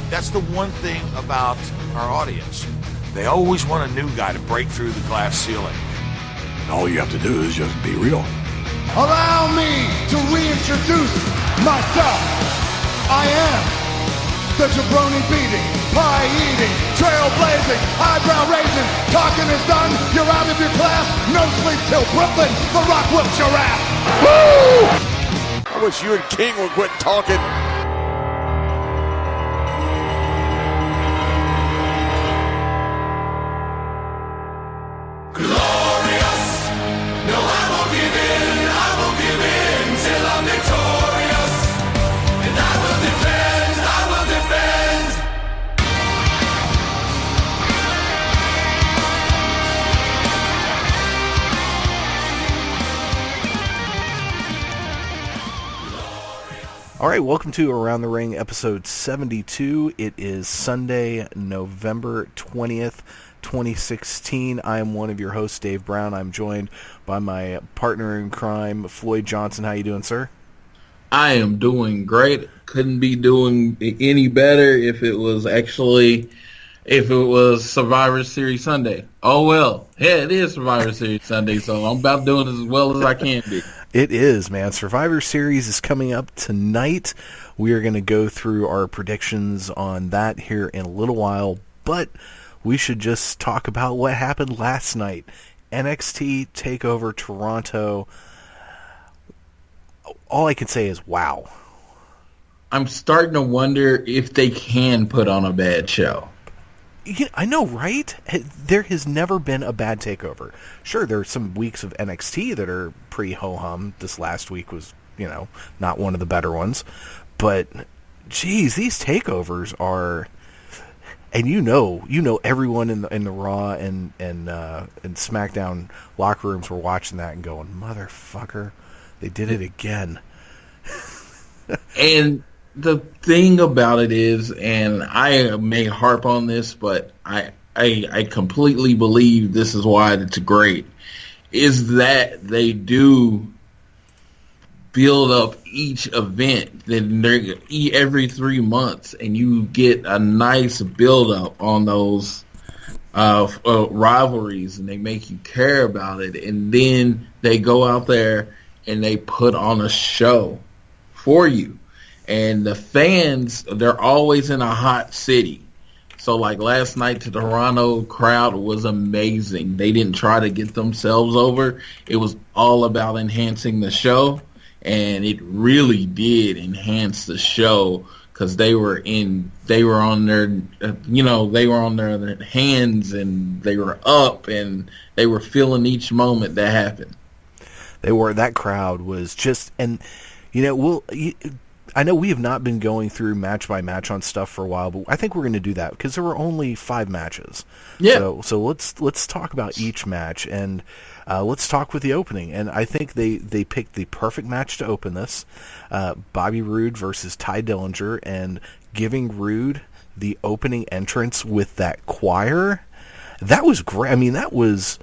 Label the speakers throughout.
Speaker 1: That's the one thing about our audience. They always want a new guy to break through the glass ceiling.
Speaker 2: All you have to do is just be real.
Speaker 3: Allow me to reintroduce myself. I am the jabroni beating, pie eating, trailblazing, eyebrow raising, talking is done, you're out of your class, no sleep till Brooklyn, The Rock whips your ass.
Speaker 2: Woo! I wish you and King would quit talking.
Speaker 4: All right, welcome to Around the Ring, episode 72. It is Sunday, November 20th, 2016. I am one of your hosts, Dave Brown. I'm joined by my partner in crime, Floyd Johnson. How you doing, sir?
Speaker 5: I am doing great. Couldn't be doing any better if it was Survivor Series Sunday. Oh, well. Yeah, it is Survivor Series Sunday, so I'm about doing as well as I can be.
Speaker 4: It is, man. Survivor Series is coming up tonight. We are going to go through our predictions on that here in a little while, but we should just talk about what happened last night. NXT TakeOver Toronto. All I can say is wow.
Speaker 5: I'm starting to wonder if they can put on a bad show.
Speaker 4: I know, right? There has never been a bad takeover. Sure, there are some weeks of NXT that are pretty ho-hum. This last week was, not one of the better ones. But, geez, these takeovers are... And you know everyone in the Raw and SmackDown locker rooms were watching that and going, motherfucker, they did it again.
Speaker 5: And the thing about it is, and I may harp on this, but I completely believe this is why it's great, is that they do build up each event every 3 months, and you get a nice build up on those rivalries, and they make you care about it, and then they go out there and they put on a show for you. And the fans, they're always in a hot city. So like last night, the Toronto crowd was amazing. They didn't try to get themselves over. It was all about enhancing the show. And it really did enhance the show because they were on their hands and they were up and they were feeling each moment that happened.
Speaker 4: That crowd was just, and I know we have not been going through match by match on stuff for a while, but I think we're going to do that because there were only 5 matches.
Speaker 5: Yeah.
Speaker 4: So let's talk about each match and let's talk with the opening. And I think they picked the perfect match to open this: Bobby Roode versus Ty Dillinger, and giving Roode the opening entrance with that choir. That was great. I mean, that was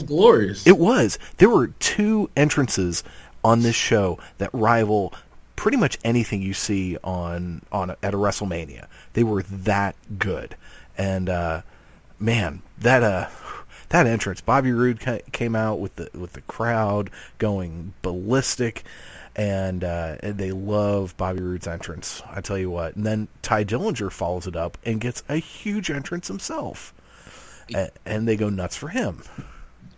Speaker 5: glorious.
Speaker 4: It was. There were 2 entrances on this show that rival pretty much anything you see at a WrestleMania. They were that good. And man, that entrance, Bobby Roode came out with the crowd going ballistic, and they love Bobby Roode's entrance. I tell you what. And then Ty Dillinger follows it up and gets a huge entrance himself, and they go nuts for him.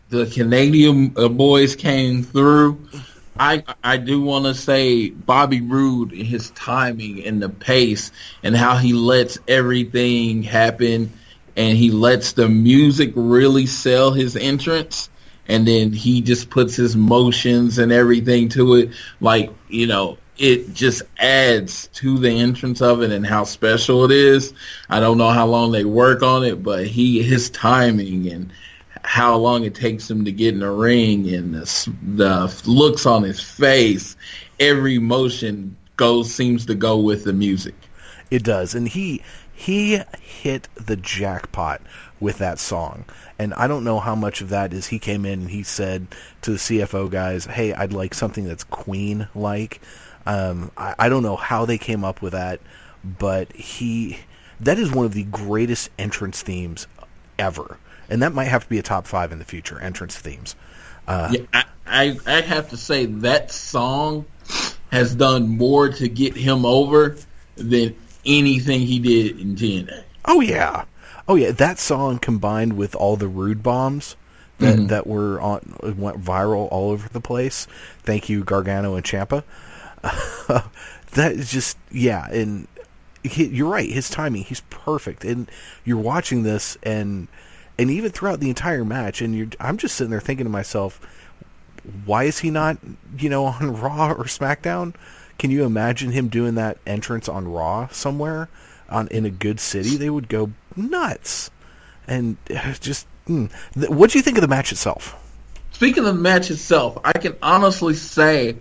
Speaker 5: The Canadian boys came through. I do want to say Bobby Roode, his timing and the pace and how he lets everything happen, and he lets the music really sell his entrance, and then he just puts his motions and everything to it. Like, it just adds to the entrance of it and how special it is. I don't know how long they work on it, but his timing and how long it takes him to get in the ring and the looks on his face, every motion seems to go with the music.
Speaker 4: It does, and he hit the jackpot with that song. And I don't know how much of that is he came in and he said to the CFO guys, hey, I'd like something that's Queen-like. I don't know how they came up with that, but that is one of the greatest entrance themes ever, and that might have to be a top 5 in the future, entrance themes.
Speaker 5: I have to say that song has done more to get him over than anything he did in TNA.
Speaker 4: Oh yeah, that song combined with all the rude bombs that went viral all over the place. Thank you, Gargano and Ciampa. That is just, and you're right, his timing, he's perfect. And you're watching this, and even throughout the entire match, and I'm just sitting there thinking to myself, why is he not, on Raw or SmackDown? Can you imagine him doing that entrance on Raw somewhere in a good city? They would go nuts. And just, what do you think of the match itself?
Speaker 5: Speaking of the match itself, I can honestly say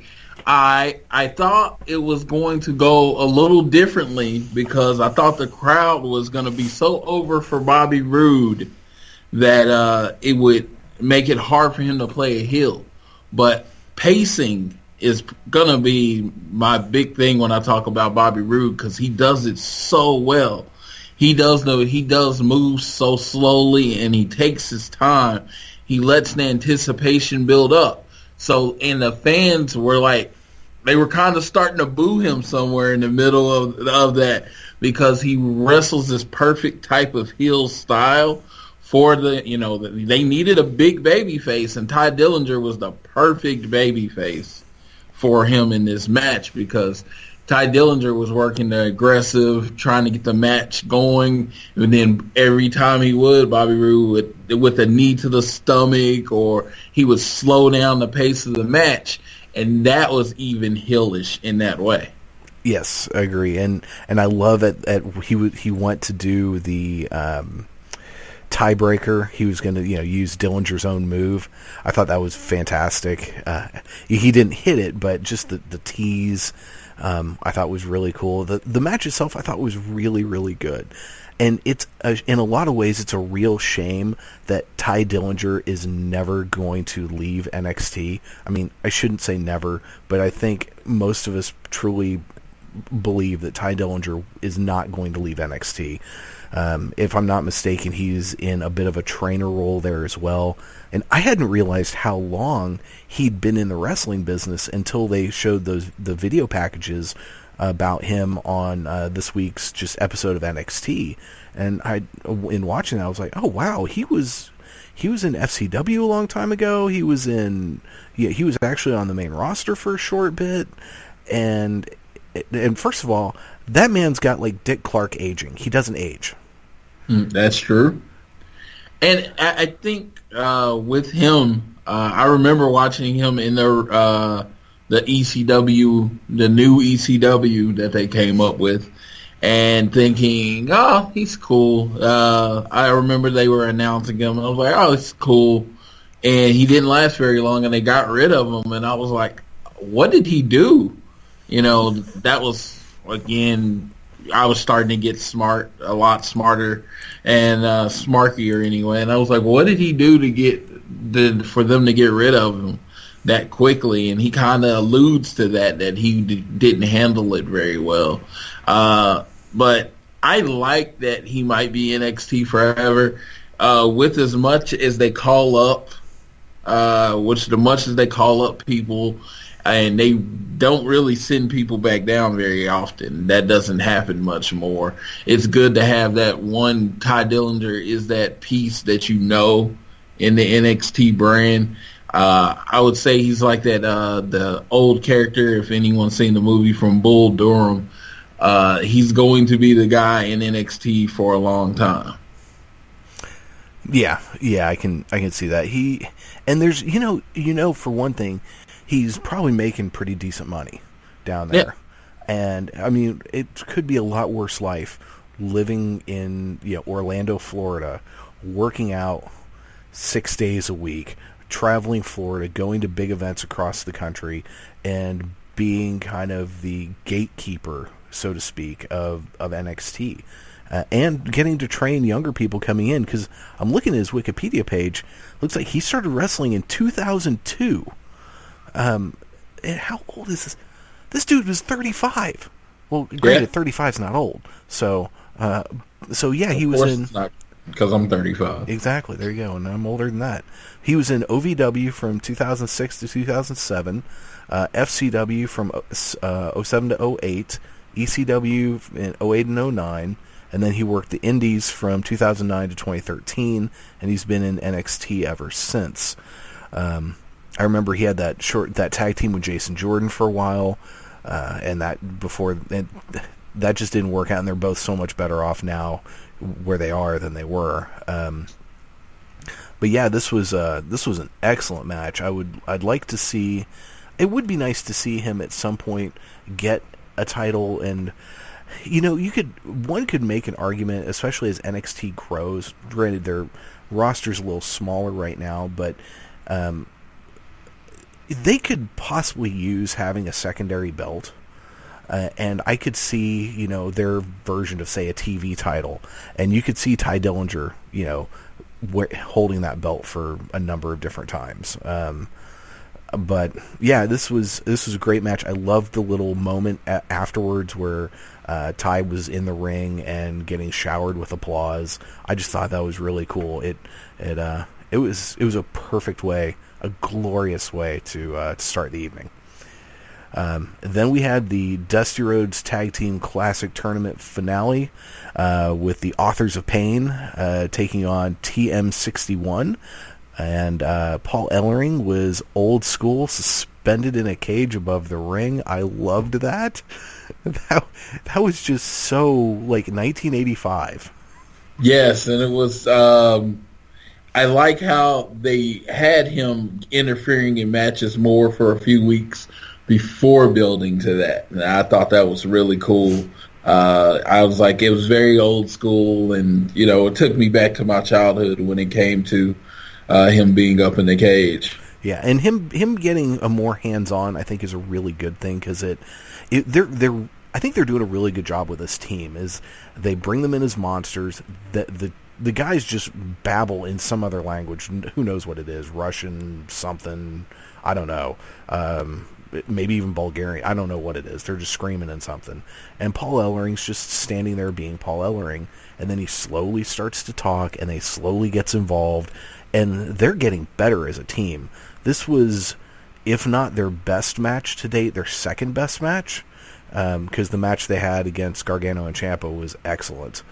Speaker 5: I thought it was going to go a little differently, because I thought the crowd was going to be so over for Bobby Roode that it would make it hard for him to play a heel. But pacing is going to be my big thing when I talk about Bobby Roode, because he does it so well. He does move so slowly, and he takes his time. He lets the anticipation build up. So, and the fans were like, they were kind of starting to boo him somewhere in the middle of that, because he wrestles this perfect type of heel style for they needed a big baby face, and Ty Dillinger was the perfect baby face for him in this match, because Ty Dillinger was working the aggressive, trying to get the match going, and then every time he would, Bobby Roode with a knee to the stomach, or he would slow down the pace of the match, and that was even heelish in that way.
Speaker 4: Yes, I agree, and I love it. He went to do the tiebreaker. He was going to use Dillinger's own move. I thought that was fantastic. He didn't hit it, but just the tease. I thought was really cool. The match itself I thought was really, really good. And it's in a lot of ways, it's a real shame that Ty Dillinger is never going to leave NXT. I mean, I shouldn't say never, but I think most of us truly believe that Ty Dillinger is not going to leave NXT. If I'm not mistaken, he's in a bit of a trainer role there as well. And I hadn't realized how long he'd been in the wrestling business until they showed the video packages about him on this week's just episode of NXT. And in watching that, I was like, oh wow, he was in FCW a long time ago. He was actually on the main roster for a short bit. And first of all, that man's got like Dick Clark aging. He doesn't age.
Speaker 5: That's true. And I think with him, I remember watching him in the ECW, the new ECW that they came up with, and thinking, oh, he's cool. I remember they were announcing him, and I was like, oh, it's cool. And he didn't last very long, and they got rid of him, and I was like, what did he do? That was, again, I was starting to get a lot smarter, and smarkier anyway. And I was like, what did he do for them to get rid of him that quickly? And he kind of alludes to that he didn't handle it very well. But I like that he might be NXT forever. With as much as they call up, as they call up people, and they don't really send people back down very often. That doesn't happen much more. It's good to have that one. Ty Dillinger is that piece that in the NXT brand. I would say he's like that, the old character, if anyone's seen the movie, from Bull Durham. He's going to be the guy in NXT for a long time.
Speaker 4: Yeah, I can see that. There's for one thing, he's probably making pretty decent money down there. Yeah. And I mean, it could be a lot worse life living in Orlando, Florida, working out 6 days a week, traveling Florida, going to big events across the country, and being kind of the gatekeeper, so to speak, of NXT. And getting to train younger people coming in, because I'm looking at his Wikipedia page. Looks like he started wrestling in 2002. How old is this? This dude was 35. Well, granted, 35 is not old. So yeah, he was in.
Speaker 5: Because I'm 35.
Speaker 4: Exactly. There you go. And I'm older than that. He was in OVW from 2006 to 2007, FCW from 07 to 08, ECW in 08 and 09, and then he worked the Indies from 2009 to 2013, and he's been in NXT ever since. I remember he had that tag team with Jason Jordan for a while, and that just didn't work out, and they're both so much better off now where they are than they were. But yeah, this was an excellent match. I'd like to see. It would be nice to see him at some point get a title, and one could make an argument, especially as NXT grows. Granted, their roster's a little smaller right now, but they could possibly use having a secondary belt. And I could see, their version of, say, a TV title. And you could see Ty Dillinger, holding that belt for a number of different times. But, yeah, this was a great match. I loved the little moment afterwards where Ty was in the ring and getting showered with applause. I just thought that was really cool. It was a perfect way, a glorious way to start the evening. Then we had the Dusty Rhodes Tag Team Classic Tournament finale with the Authors of Pain taking on TM61. And Paul Ellering was old school, suspended in a cage above the ring. I loved that. That was just so, 1985.
Speaker 5: Yes, and it was... I like how they had him interfering in matches more for a few weeks before building to that. And I thought that was really cool. I was like, it was very old school, and it took me back to my childhood when it came to him being up in the cage.
Speaker 4: Yeah, and him getting a more hands-on, I think, is a really good thing, because I think they're doing a really good job with this team. Is they bring them in as monsters. The guys just babble in some other language. Who knows what it is? Russian, something. I don't know. Maybe even Bulgarian. I don't know what it is. They're just screaming in something. And Paul Ellering's just standing there being Paul Ellering. And then he slowly starts to talk, and they slowly gets involved. And they're getting better as a team. This was, if not their best match to date, their second best match. Because the match they had against Gargano and Ciampa was excellent.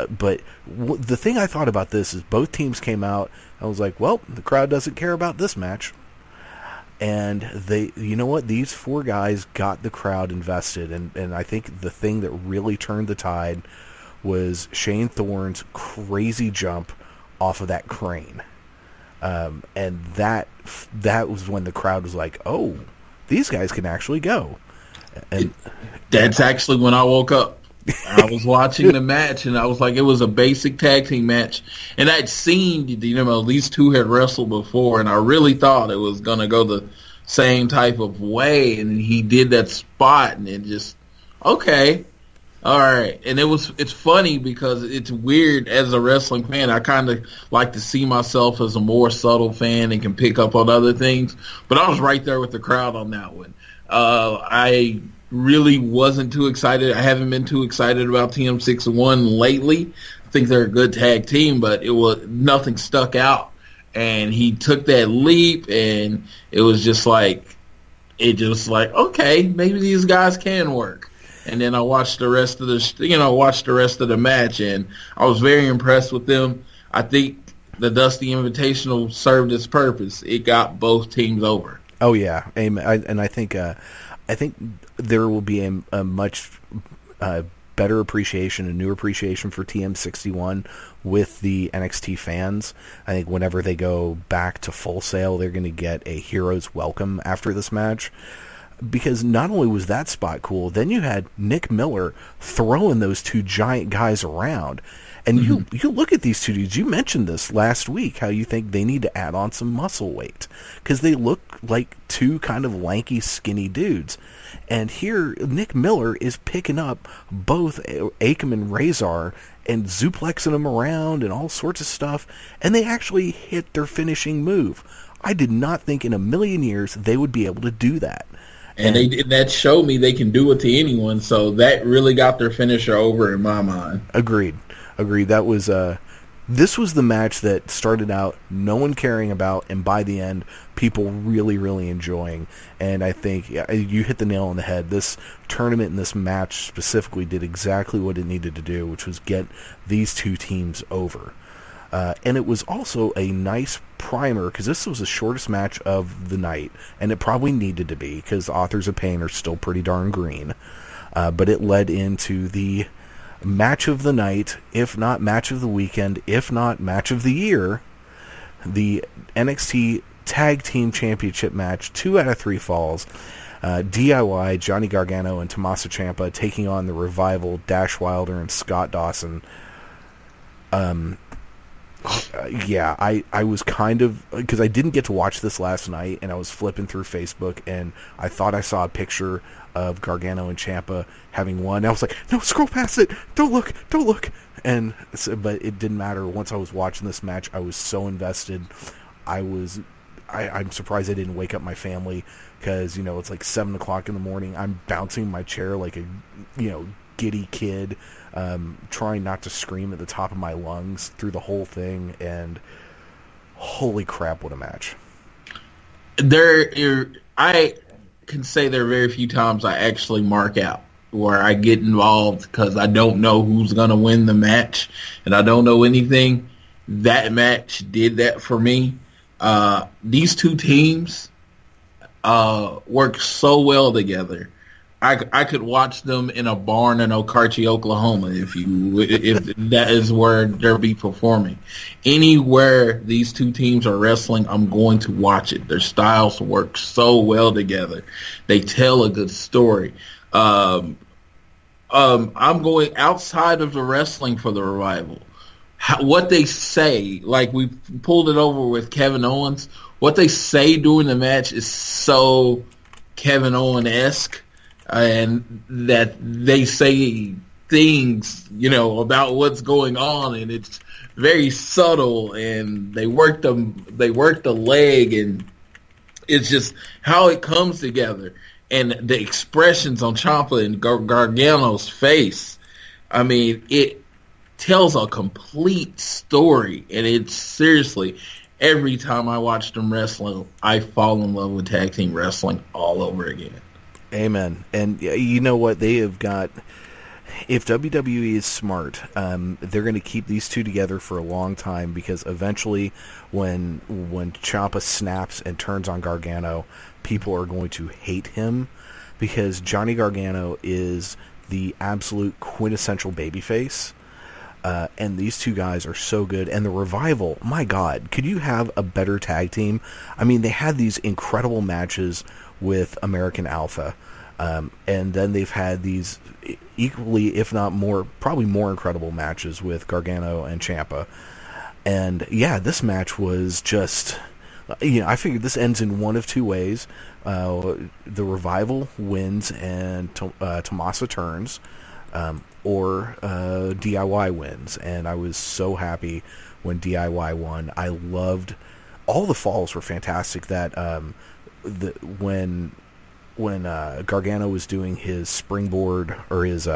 Speaker 4: But the thing I thought about this is both teams came out. I was like, well, the crowd doesn't care about this match. And you know what? These four guys got the crowd invested. And I think the thing that really turned the tide was Shane Thorne's crazy jump off of that crane. And that was when the crowd was like, oh, these guys can actually go. And
Speaker 5: that's actually when I woke up. I was watching the match, and I was like, it was a basic tag team match. And I'd seen, these two had wrestled before, and I really thought it was going to go the same type of way. And he did that spot, and it just, okay, all right. And it's funny because it's weird as a wrestling fan. I kind of like to see myself as a more subtle fan and can pick up on other things. But I was right there with the crowd on that one. I really wasn't too excited. I haven't been too excited about TM61 lately. I think they're a good tag team, but nothing stuck out. And he took that leap, and it was just like, okay, maybe these guys can work. And then I watched the rest of the match, and I was very impressed with them. I think the Dusty Invitational served its purpose. It got both teams over.
Speaker 4: Oh yeah, and I think there will be a much better appreciation, a new appreciation for TM61 with the NXT fans. I think whenever they go back to Full Sail, they're going to get a hero's welcome after this match. Because not only was that spot cool, then you had Nick Miller throwing those two giant guys around. And you look at these two dudes, you mentioned this last week, how you think they need to add on some muscle weight. Because they look like two kind of lanky, skinny dudes. And here, Nick Miller is picking up both Akam and Razor and zuplexing them around and all sorts of stuff. And they actually hit their finishing move. I did not think in a million years they would be able to do that.
Speaker 5: And that showed me they can do it to anyone. So that really got their finisher over in my mind.
Speaker 4: Agreed. That was this was the match that started out no one caring about, and by the end, people really, really enjoying. And I think you hit the nail on the head. This tournament and this match specifically did exactly what it needed to do, which was get these two teams over. And it was also a nice primer, because this was the shortest match of the night, and it probably needed to be, because Authors of Pain are still pretty darn green. But it led into the match of the night, if not match of the weekend, if not match of the year, the NXT Tag Team Championship match, 2 out of 3 falls. DIY, Johnny Gargano and Tommaso Ciampa taking on the Revival, Dash Wilder and Scott Dawson. I was kind of, because I didn't get to watch this last night, and I was flipping through Facebook, and I thought I saw a picture of Gargano and Ciampa having won. I was like, no, scroll past it, don't look. And but it didn't matter. Once I was watching this match, I was so invested. I'm surprised I didn't wake up my family, because it's like 7 o'clock in the morning. I'm bouncing in my chair like a giddy kid, trying not to scream at the top of my lungs through the whole thing. And holy crap, what a match! I can say there are very few times I actually mark out where I get involved because I don't know who's going to win the match and I don't know anything. That match did that for me. These two teams work so well together. I could watch them in a barn in Okarche, Oklahoma, if that is where they'll be performing. Anywhere these two teams are wrestling, I'm going to watch it. Their styles work so well together. They tell a good story. I'm going outside of the wrestling for the Revival. What they say, like we pulled it over with Kevin Owens, what they say during the match is so Kevin Owen-esque. And that they say things, about what's going on, and it's very subtle. And they work the leg, and it's just how it comes together, and the expressions on Ciampa and Gargano's face. I mean, it tells a complete story, and it's seriously. Every time I watch them wrestle, I fall in love with tag team wrestling all over again. Amen. And you know what? They have got, if WWE is smart, they're going to keep these two together for a long time, because eventually when Ciampa snaps and turns on Gargano, people are going to hate him, because Johnny Gargano is the absolute quintessential babyface. And these two guys are so good. And the Revival, my God, could you have a better tag team? I mean, they had these incredible matches with American Alpha, and then they've had these equally, if not more, probably more incredible matches with Gargano and Ciampa. And yeah, this match was just, I figured this ends in one of two ways. The Revival wins and Tommaso turns, or DIY wins. And I was so happy when DIY won. I loved, all the falls were fantastic. That when Gargano was doing his springboard, or his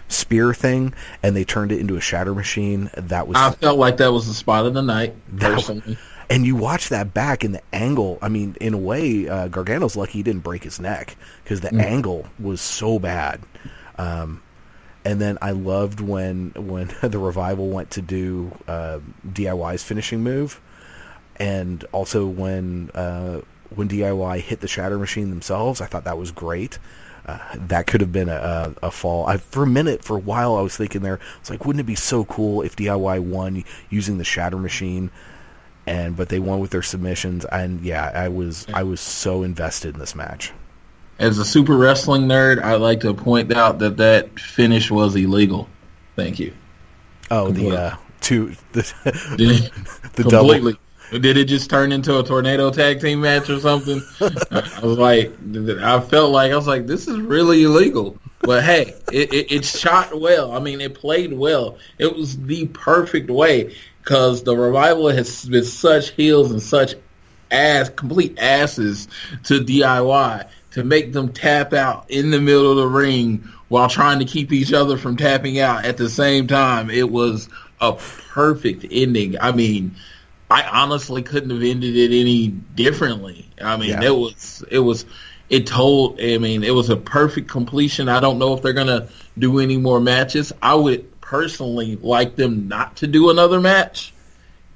Speaker 4: spear thing, and they turned it into a shatter machine, I
Speaker 5: felt like that was the spot of the night, personally.
Speaker 4: And you watch that back in the angle. I mean, in a way, Gargano's lucky he didn't break his neck, because the angle was so bad. And then I loved when the Revival went to do DIY's finishing move, and also when DIY hit the shatter machine themselves. I thought that was great. That could have been a fall. For a while, I was thinking there, it's like, wouldn't it be so cool if DIY won using the shatter machine? But they won with their submissions, and yeah, I was so invested in this match.
Speaker 5: As a super wrestling nerd, I'd like to point out that finish was illegal. Thank you.
Speaker 4: Oh,
Speaker 5: completely.
Speaker 4: the
Speaker 5: completely. Double. Did it just turn into a tornado tag team match or something? I was like, this is really illegal. But hey, it shot well. I mean, it played well. It was the perfect way, because the Revival has been such heels and such complete asses to DIY to make them tap out in the middle of the ring while trying to keep each other from tapping out at the same time. It was a perfect ending. I mean, I honestly couldn't have ended it any differently. I mean, it was a perfect completion. I don't know if they're going to do any more matches. I would personally like them not to do another match.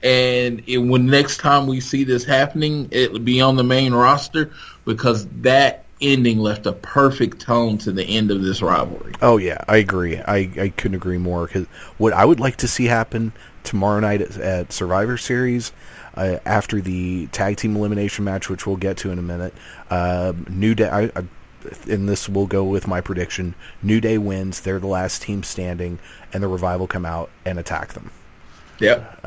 Speaker 5: And when next time we see this happening, it would be on the main roster, because that ending left a perfect tone to the end of this rivalry.
Speaker 4: Oh, yeah, I agree. I couldn't agree more. Because what I would like to see happen tomorrow night at Survivor Series, after the tag team elimination match, which we'll get to in a minute, New Day, and this will go with my prediction, New Day wins, they're the last team standing, and the Revival come out and attack them.
Speaker 5: Yep.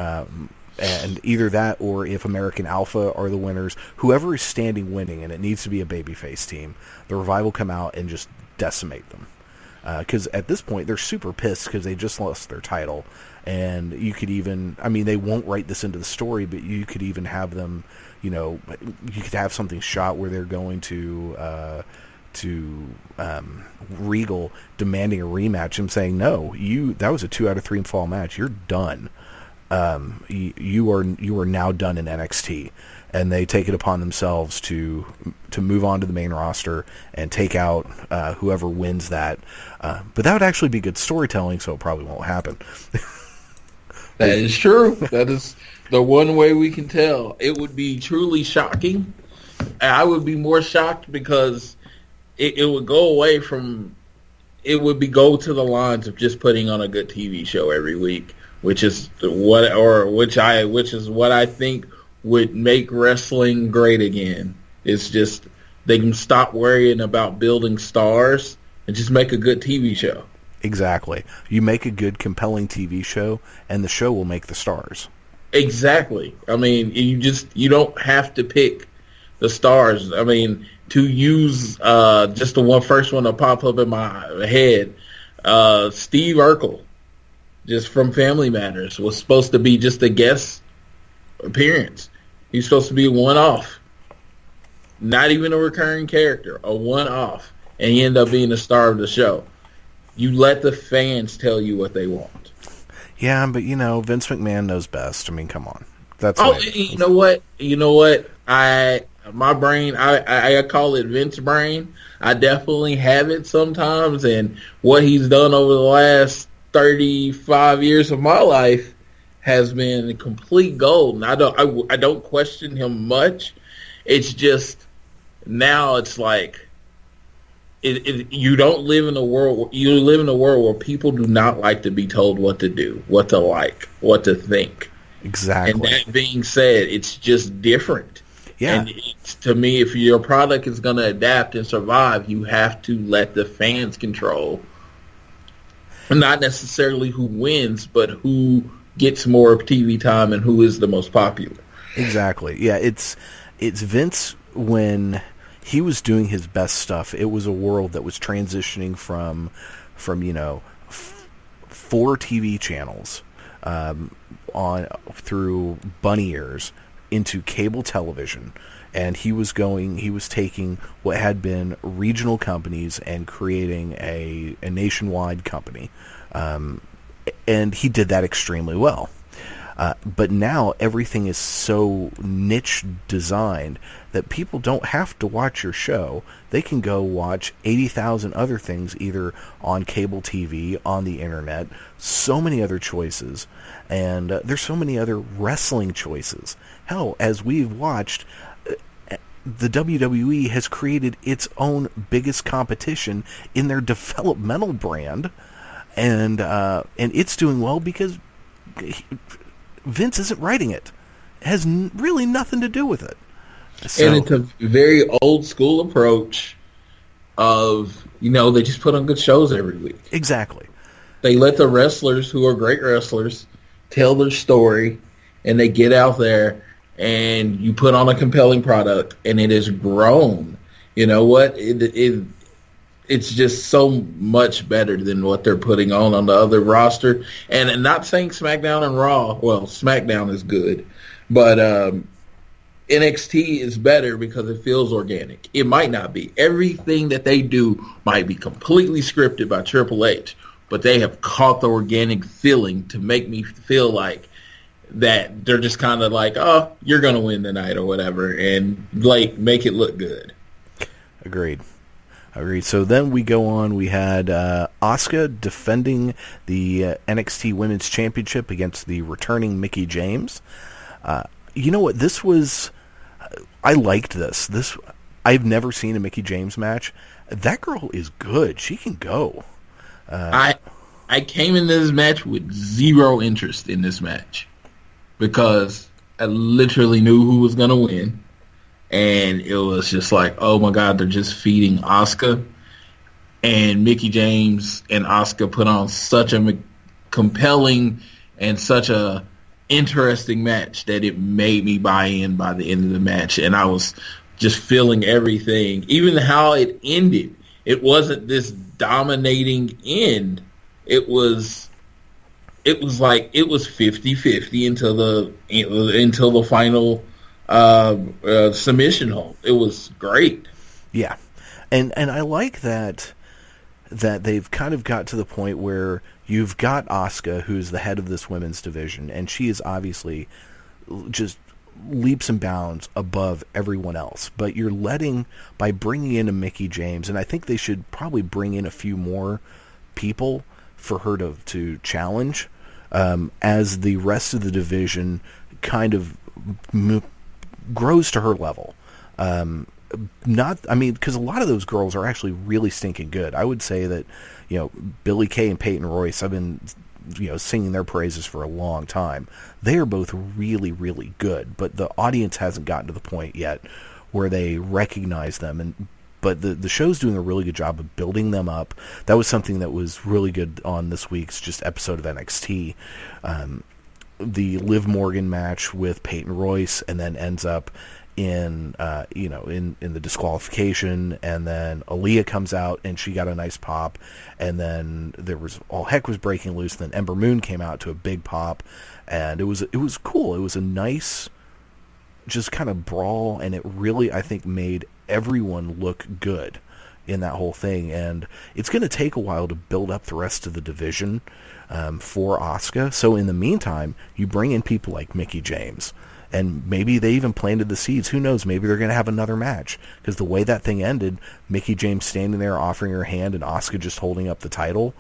Speaker 4: And either that, or if American Alpha are the winners, whoever is standing winning, and it needs to be a babyface team, the Revival come out and just decimate them. Because at this point, they're super pissed because they just lost their title. And you could even, I mean, they won't write this into the story, but you could even have them, you could have something shot where they're going to Regal demanding a rematch and saying, no, that was a 2 out of 3 fall match. You're done. You are now done in NXT, and they take it upon themselves to move on to the main roster and take out whoever wins that. But that would actually be good storytelling, so it probably won't happen.
Speaker 5: That is true. That is the one way we can tell. It would be truly shocking. I would be more shocked because it would go away from. It would go to the lines of just putting on a good TV show every week, which is what I think would make wrestling great again. It's just they can stop worrying about building stars and just make a good TV show.
Speaker 4: Exactly. You make a good, compelling TV show, and the show will make the stars.
Speaker 5: Exactly. I mean, you don't have to pick the stars. I mean, to use just the first one to pop up in my head, Steve Urkel, just from Family Matters, was supposed to be just a guest appearance. He's supposed to be a one-off. Not even a recurring character, a one-off. And he ended up being the star of the show. You let the fans tell you what they want.
Speaker 4: Yeah, but, Vince McMahon knows best. I mean, come on. That's
Speaker 5: you know what? My brain, I call it Vince brain. I definitely have it sometimes. And what he's done over the last 35 years of my life has been complete gold. And I don't question him much. It's just now it's like you don't live in a world. You live in a world where people do not like to be told what to do, what to like, what to think.
Speaker 4: Exactly.
Speaker 5: And that being said, it's just different.
Speaker 4: Yeah.
Speaker 5: And to me, if your product is going to adapt and survive, you have to let the fans control. Not necessarily who wins, but who gets more TV time and who is the most popular.
Speaker 4: Exactly. Yeah, it's Vince when he was doing his best stuff. It was a world that was transitioning from 4 TV channels through bunny ears into cable television, and he was taking what had been regional companies and creating a nationwide company, and he did that extremely well. But now everything is so niche designed that people don't have to watch your show. They can go watch 80,000 other things either on cable TV, on the internet, so many other choices. And there's so many other wrestling choices. Hell, as we've watched, the WWE has created its own biggest competition in their developmental brand. And it's doing well because Vince isn't writing it. It has really nothing to do with it. So,
Speaker 5: and it's a very old school approach of, they just put on good shows every week.
Speaker 4: Exactly.
Speaker 5: They let the wrestlers who are great wrestlers tell their story, and they get out there, and you put on a compelling product, and it has grown. You know what? It's just so much better than what they're putting on the other roster. And not saying SmackDown and Raw, well, SmackDown is good, but NXT is better because it feels organic. It might not be. Everything that they do might be completely scripted by Triple H, but they have caught the organic feeling to make me feel like that they're just kind of like, oh, you're going to win tonight or whatever, and like make it look good.
Speaker 4: Agreed. So then we go on. We had Asuka defending the NXT Women's Championship against the returning Mickie James. You know what? This was... I liked this. I've never seen a Mickie James match. That girl is good. She can go.
Speaker 5: I came into this match with zero interest in this match because I literally knew who was going to win. And it was just like, oh my God, they're just feeding Asuka. And Mickie James and Asuka put on such a compelling and such a interesting match that it made me buy in by the end of the match. And I was just feeling everything. Even how it ended. It wasn't this dominating end. It was like it was 50-50 until the final submission hold. It was great.
Speaker 4: Yeah. And I like that they've kind of got to the point where you've got Asuka, who's the head of this women's division, and she is obviously just leaps and bounds above everyone else. But you're by bringing in a Mickie James, and I think they should probably bring in a few more people for her to challenge as the rest of the division kind of grows to her level. Because a lot of those girls are actually really stinking good. I would say that, Billie Kay and Peyton Royce, I've been, singing their praises for a long time. They are both really, really good, but the audience hasn't gotten to the point yet where they recognize them. But the show's doing a really good job of building them up. That was something that was really good on this week's just episode of NXT. The Liv Morgan match with Peyton Royce, and then ends up in the disqualification, and then Aaliyah comes out and she got a nice pop, and then there was all heck was breaking loose. Then Ember Moon came out to a big pop, and it was cool. It was a nice just kind of brawl, and it really, I think, made everyone look good in that whole thing. And it's going to take a while to build up the rest of the division for Asuka. So in the meantime, you bring in people like Mickie James, and maybe they even planted the seeds. Who knows? Maybe they're going to have another match, because the way that thing ended, Mickie James standing there offering her hand and Asuka just holding up the title,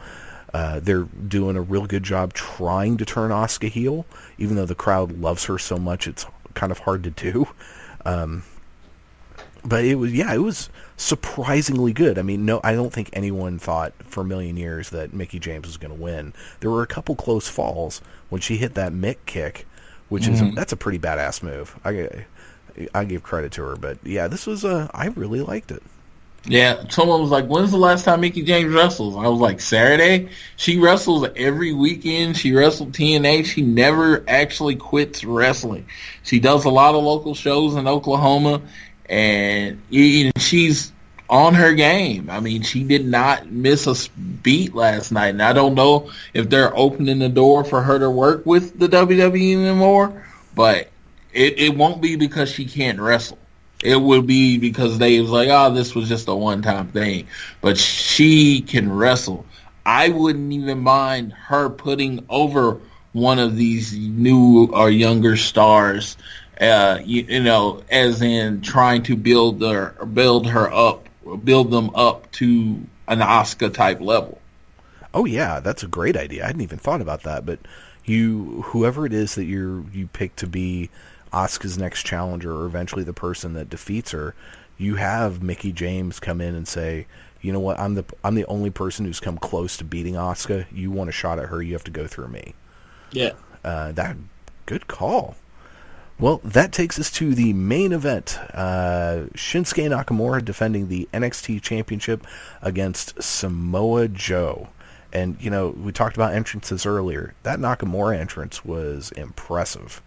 Speaker 4: they're doing a real good job trying to turn Asuka heel, even though the crowd loves her so much it's kind of hard to do. But it was surprisingly good. I mean, no, I don't think anyone thought for a million years that Mickie James was going to win. There were a couple close falls when she hit that Mick kick, which is that's a pretty badass move. I give credit to her, but yeah, this was I really liked it.
Speaker 5: Yeah, someone was like, when's the last time Mickie James wrestles? I was like, Saturday? She wrestles every weekend. She wrestled TNA. She never actually quits wrestling. She does a lot of local shows in Oklahoma, and she's on her game. I mean, she did not miss a beat last night, and I don't know if they're opening the door for her to work with the WWE anymore, but it won't be because she can't wrestle. It would be because they was like, oh, this was just a one-time thing. But she can wrestle. I wouldn't even mind her putting over one of these new or younger stars, as in trying to build them up to an Asuka type level.
Speaker 4: Oh yeah, that's a great idea. I hadn't even thought about that. But whoever it is that you pick to be Asuka's next challenger, or eventually the person that defeats her, you have Mickie James come in and say, you know what, I'm the only person who's come close to beating Asuka. You want a shot at her, you have to go through me.
Speaker 5: Yeah.
Speaker 4: Good call. Well, that takes us to the main event. Shinsuke Nakamura defending the NXT Championship against Samoa Joe. And, we talked about entrances earlier. That Nakamura entrance was impressive.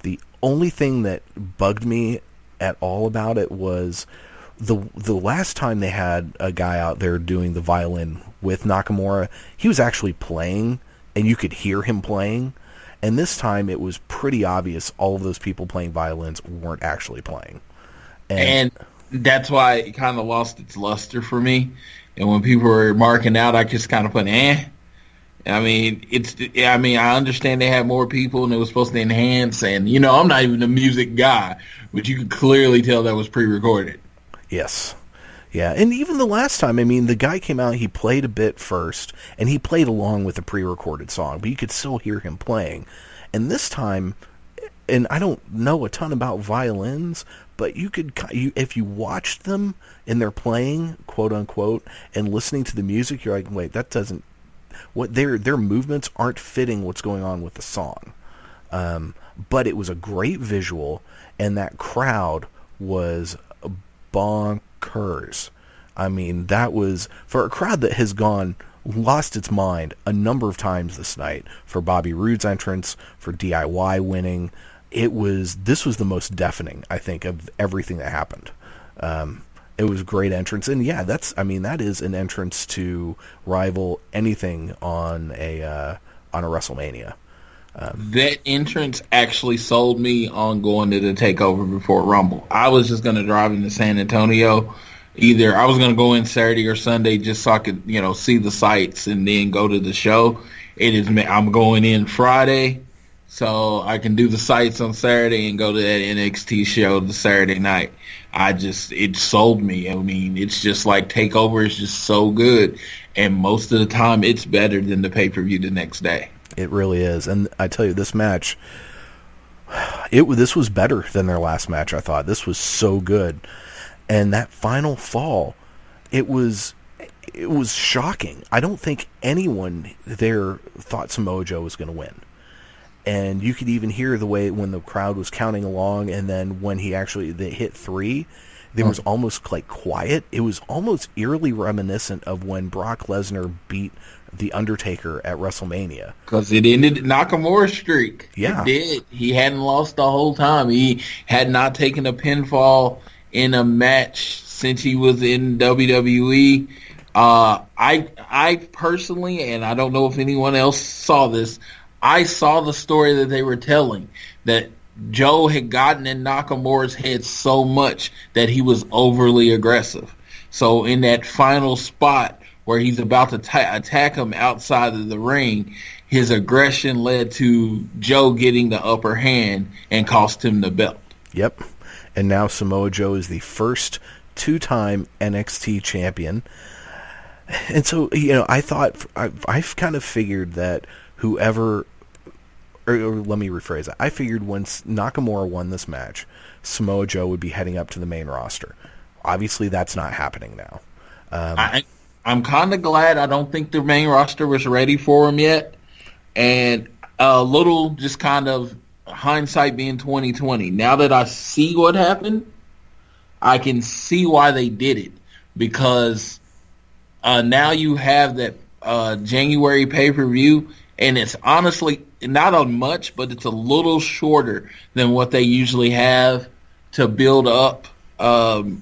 Speaker 4: The only thing that bugged me at all about it was the last time they had a guy out there doing the violin with Nakamura, he was actually playing, and you could hear him playing. And this time it was pretty obvious all of those people playing violins weren't actually playing.
Speaker 5: And that's why it kind of lost its luster for me. And when people were marking out, I just kind of put, I mean, I understand they had more people and it was supposed to enhance. And, I'm not even a music guy, but you could clearly tell that was pre-recorded.
Speaker 4: Yes. Yeah, and even the last time, I mean, the guy came out, he played a bit first, and he played along with the pre-recorded song, but you could still hear him playing. And this time, and I don't know a ton about violins, but if you watched them and they're playing, quote unquote, and listening to the music, you're like, wait, that doesn't, what their movements aren't fitting what's going on with the song. But it was a great visual, and that crowd was bonkers. I mean, that was, for a crowd that has lost its mind a number of times this night, for Bobby Roode's entrance, for DIY winning, this was the most deafening, I think, of everything that happened. It was a great entrance, and yeah, that is an entrance to rival anything on a WrestleMania.
Speaker 5: That entrance actually sold me on going to the TakeOver before Rumble. I was just going to drive into San Antonio. Either I was going to go in Saturday or Sunday just so I could, see the sights and then go to the show. I'm going in Friday so I can do the sights on Saturday and go to that NXT show the Saturday night. It sold me. I mean, it's just like TakeOver is just so good. And most of the time it's better than the pay-per-view the next day.
Speaker 4: It really is. And I tell you, this match, this was better than their last match, I thought. This was so good. And that final fall, it was shocking. I don't think anyone there thought Samoa Joe was going to win. And you could even hear the way when the crowd was counting along, and then when they hit 3, there was almost like quiet. It was almost eerily reminiscent of when Brock Lesnar beat The Undertaker at WrestleMania.
Speaker 5: Because it ended Nakamura's streak.
Speaker 4: Yeah.
Speaker 5: It did. He hadn't lost the whole time. He had not taken a pinfall in a match since he was in WWE. I personally, and I don't know if anyone else saw this, I saw the story that they were telling, that Joe had gotten in Nakamura's head so much that he was overly aggressive. So in that final spot where he's about to attack him outside of the ring, his aggression led to Joe getting the upper hand and cost him the belt.
Speaker 4: Yep. And now Samoa Joe is the first 2-time NXT champion. And so, I've kind of figured that whoever, or let me rephrase that. I figured once Nakamura won this match, Samoa Joe would be heading up to the main roster. Obviously, that's not happening now.
Speaker 5: I'm kind of glad. I don't think the main roster was ready for him yet. And a little just kind of hindsight being 2020. Now that I see what happened, I can see why they did it. Because now you have that January pay-per-view, and it's honestly not on much, but it's a little shorter than what they usually have to build up the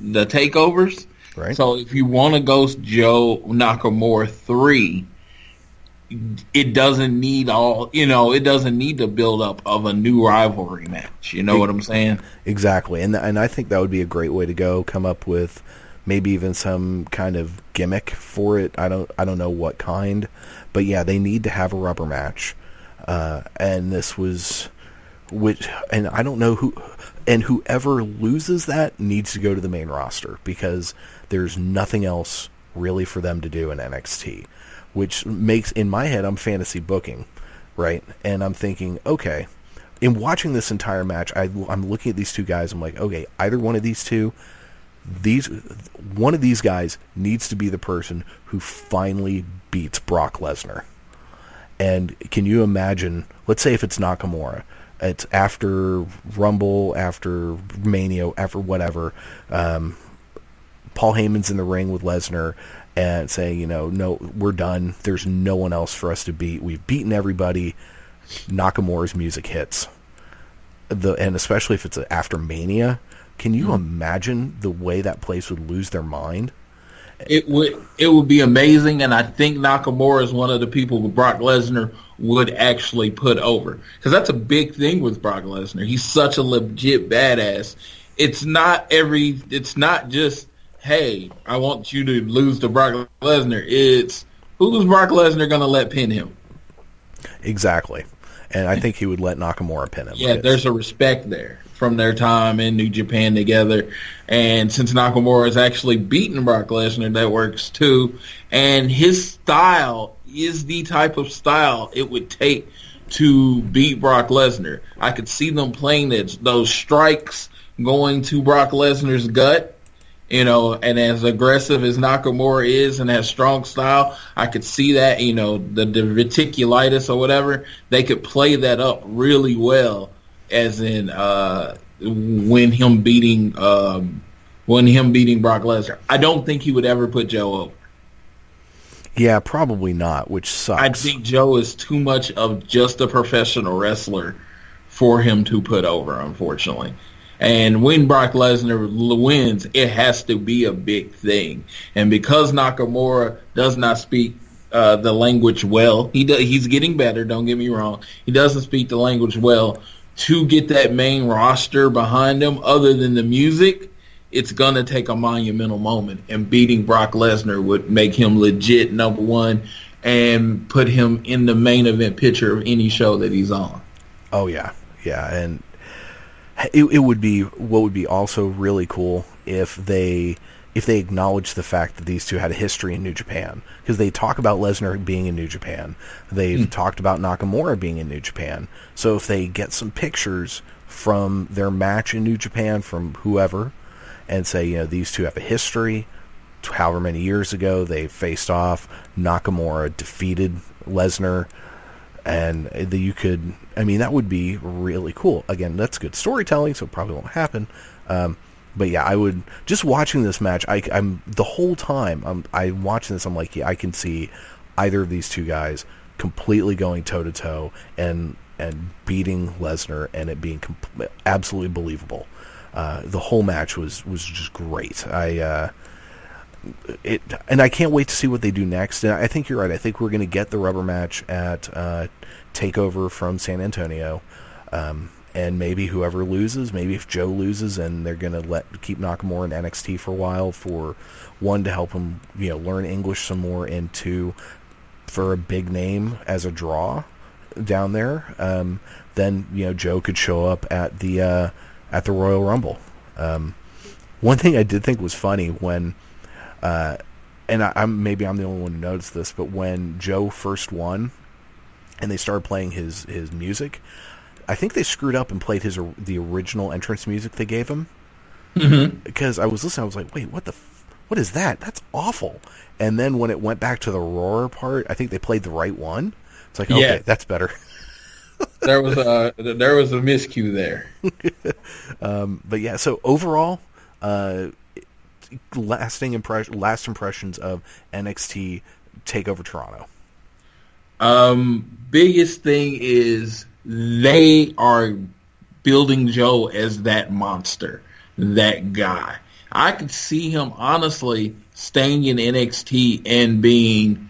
Speaker 5: takeovers.
Speaker 4: Right.
Speaker 5: So if you want to go Joe Nakamura 3, it doesn't need it doesn't need the build up of a new rivalry match. You know what I'm saying?
Speaker 4: Exactly. And I think that would be a great way to go. Come up with maybe even some kind of gimmick for it. I don't know what kind, but yeah, they need to have a rubber match. And this was and I don't know who, and whoever loses that needs to go to the main roster, because there's nothing else really for them to do in NXT, which makes, in my head, I'm fantasy booking, right? And I'm thinking, okay, in watching this entire match, I'm looking at these two guys, I'm like, okay, either one of these two, one of these guys needs to be the person who finally beats Brock Lesnar. And can you imagine, let's say if it's Nakamura, it's after Rumble, after Mania, after whatever, Paul Heyman's in the ring with Lesnar and saying, no, we're done. There's no one else for us to beat. We've beaten everybody. Nakamura's music hits. And especially if it's after Mania, can you imagine the way that place would lose their mind?
Speaker 5: It would be amazing, and I think Nakamura is one of the people with Brock Lesnar would actually put over. Because that's a big thing with Brock Lesnar. He's such a legit badass. It's not just, hey, I want you to lose to Brock Lesnar. It's, who's Brock Lesnar going to let pin him?
Speaker 4: Exactly. And I think he would let Nakamura pin him.
Speaker 5: Yeah, there's a respect there from their time in New Japan together. And since Nakamura has actually beaten Brock Lesnar, that works too. And his style is the type of style it would take to beat Brock Lesnar. I could see them playing those strikes going to Brock Lesnar's gut. And as aggressive as Nakamura is and has strong style, I could see that, the diverticulitis or whatever, they could play that up really well, as in when him beating Brock Lesnar. I don't think he would ever put Joe over.
Speaker 4: Yeah, probably not, which sucks.
Speaker 5: I think Joe is too much of just a professional wrestler for him to put over, unfortunately. And when Brock Lesnar wins, it has to be a big thing. And because Nakamura does not speak the language well, he's getting better, don't get me wrong. He doesn't speak the language well. To get that main roster behind him, other than the music, it's going to take a monumental moment. And beating Brock Lesnar would make him legit number one and put him in the main event picture of any show that he's on.
Speaker 4: Oh, yeah. Yeah, and it would be, what would be also really cool if they acknowledge the fact that these two had a history in New Japan, because they talk about Lesnar being in New Japan, they've talked about Nakamura being in New Japan. So if they get some pictures from their match in New Japan from whoever, and say, these two have a history, however many years ago they faced off, Nakamura defeated Lesnar. And that would be really cool. Again, that's good storytelling, so it probably won't happen. But yeah, I would, just watching this match, I'm the whole time I'm watching this, I'm like, yeah, I can see either of these two guys completely going toe to toe and beating Lesnar, and it being absolutely believable. The whole match was just great. And I can't wait to see what they do next. And I think you're right. I think we're going to get the rubber match at TakeOver from San Antonio. And maybe whoever loses, maybe if Joe loses, and they're going to keep Nakamura in NXT for a while, for one, to help him, learn English some more, and two, for a big name as a draw down there. Then Joe could show up at the Royal Rumble. One thing I did think was funny when. And I'm the only one who noticed this, but when Joe first won, and they started playing his music, I think they screwed up and played the original entrance music they gave him. Mm-hmm. Because I was listening, I was like, wait, what is that? That's awful. And then when it went back to the roar part, I think they played the right one. It's like, okay, that's better.
Speaker 5: There was a miscue there.
Speaker 4: But yeah, so overall, last impressions of NXT TakeOver Toronto.
Speaker 5: Biggest thing is they are building Joe as that monster, that guy. I could see him honestly staying in NXT and being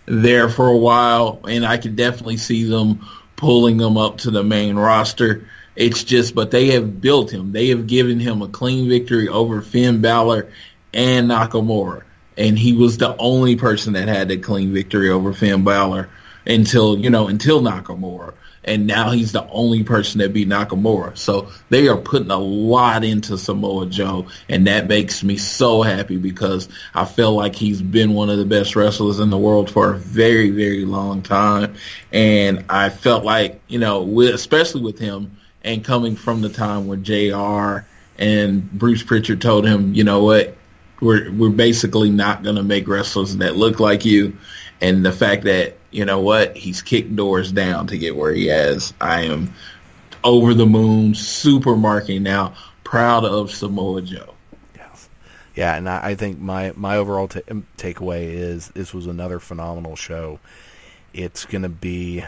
Speaker 5: there for a while, and I could definitely see them pulling him up to the main roster. It's just, but they have built him. They have given him a clean victory over Finn Balor and Nakamura. And he was the only person that had a clean victory over Finn Balor until Nakamura. And now he's the only person that beat Nakamura. So they are putting a lot into Samoa Joe, and that makes me so happy because I feel like he's been one of the best wrestlers in the world for a very, very long time. And I felt like, especially with him, and coming from the time when JR and Bruce Pritchard told him, you know what, we're basically not going to make wrestlers that look like you. And the fact that, you know what, he's kicked doors down to get where he is. I am over the moon, super marking now, proud of Samoa Joe.
Speaker 4: Yes. Yeah, and I think my overall takeaway is this was another phenomenal show. It's going to be,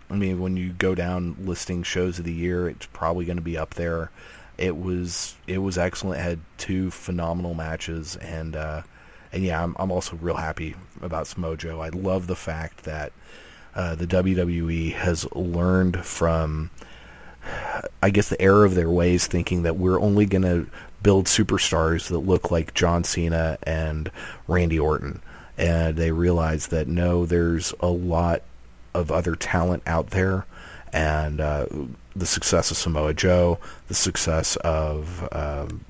Speaker 4: when you go down listing shows of the year, it's probably going to be up there. It was excellent. It had two phenomenal matches, and yeah, I'm also real happy about Samoa Joe. I love the fact that the WWE has learned from, I guess, the error of their ways, thinking that we're only going to build superstars that look like John Cena and Randy Orton. And they realize that, no, there's a lot of other talent out there. And the success of Samoa Joe, the success of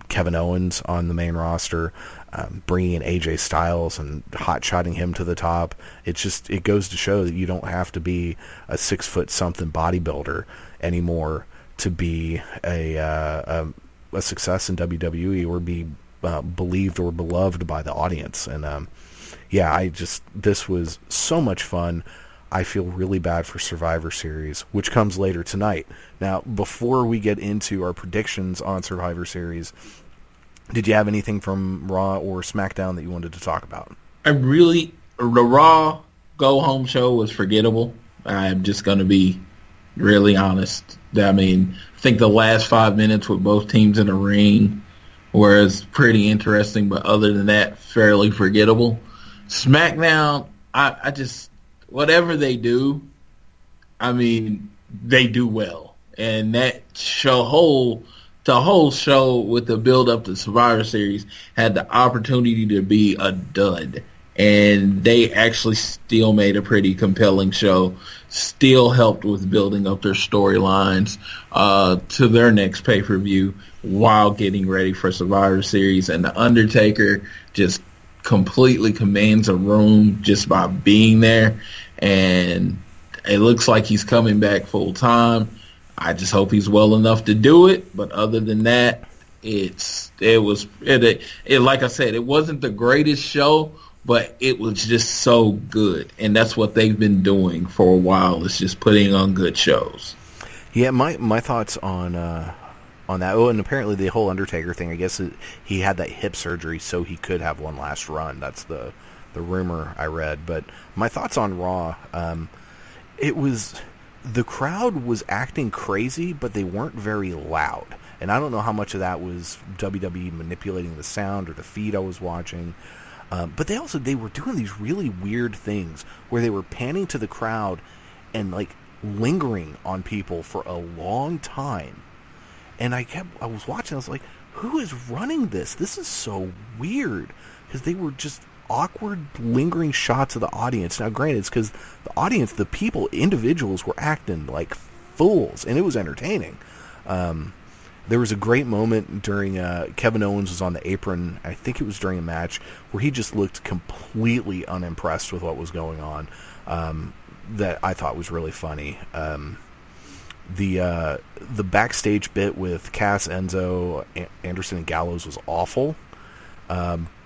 Speaker 4: Kevin Owens on the main roster, bringing in AJ Styles and hot-shotting him to the top. It goes to show that you don't have to be a 6-foot-something bodybuilder anymore to be a success in WWE or be believed or beloved by the audience. And this was so much fun. I feel really bad for Survivor Series, which comes later tonight. Now, before we get into our predictions on Survivor Series, did you have anything from Raw or SmackDown that you wanted to talk about?
Speaker 5: The Raw go-home show was forgettable. I'm just going to be really honest. I mean, I think the last 5 minutes with both teams in the ring was pretty interesting, but other than that, fairly forgettable. SmackDown, I just... whatever they do, I mean, they do well. And the whole show with the build-up to Survivor Series had the opportunity to be a dud. And they actually still made a pretty compelling show, still helped with building up their storylines to their next pay-per-view while getting ready for Survivor Series. And The Undertaker just completely commands a room just by being there. And it looks like he's coming back full time. I just hope he's well enough to do it. But other than that, like I said, it wasn't the greatest show, but it was just so good. And that's what they've been doing for a while, is just putting on good shows.
Speaker 4: Yeah, my thoughts on that. Oh, and apparently the whole Undertaker thing, I guess he had that hip surgery so he could have one last run. That's the rumor I read. But my thoughts on Raw, the crowd was acting crazy, but they weren't very loud. And I don't know how much of that was WWE manipulating the sound or the feed I was watching. But they were doing these really weird things where they were panning to the crowd and like lingering on people for a long time. And I was watching, I was like, who is running this? This is so weird. Because they were just awkward, lingering shots of the audience. Now, granted, it's because the audience, the people, individuals were acting like fools, and it was entertaining. There was a great moment during Kevin Owens was on the apron, I think it was during a match, where he just looked completely unimpressed with what was going on, that I thought was really funny. The backstage bit with Cass, Enzo, Anderson, and Gallows was awful.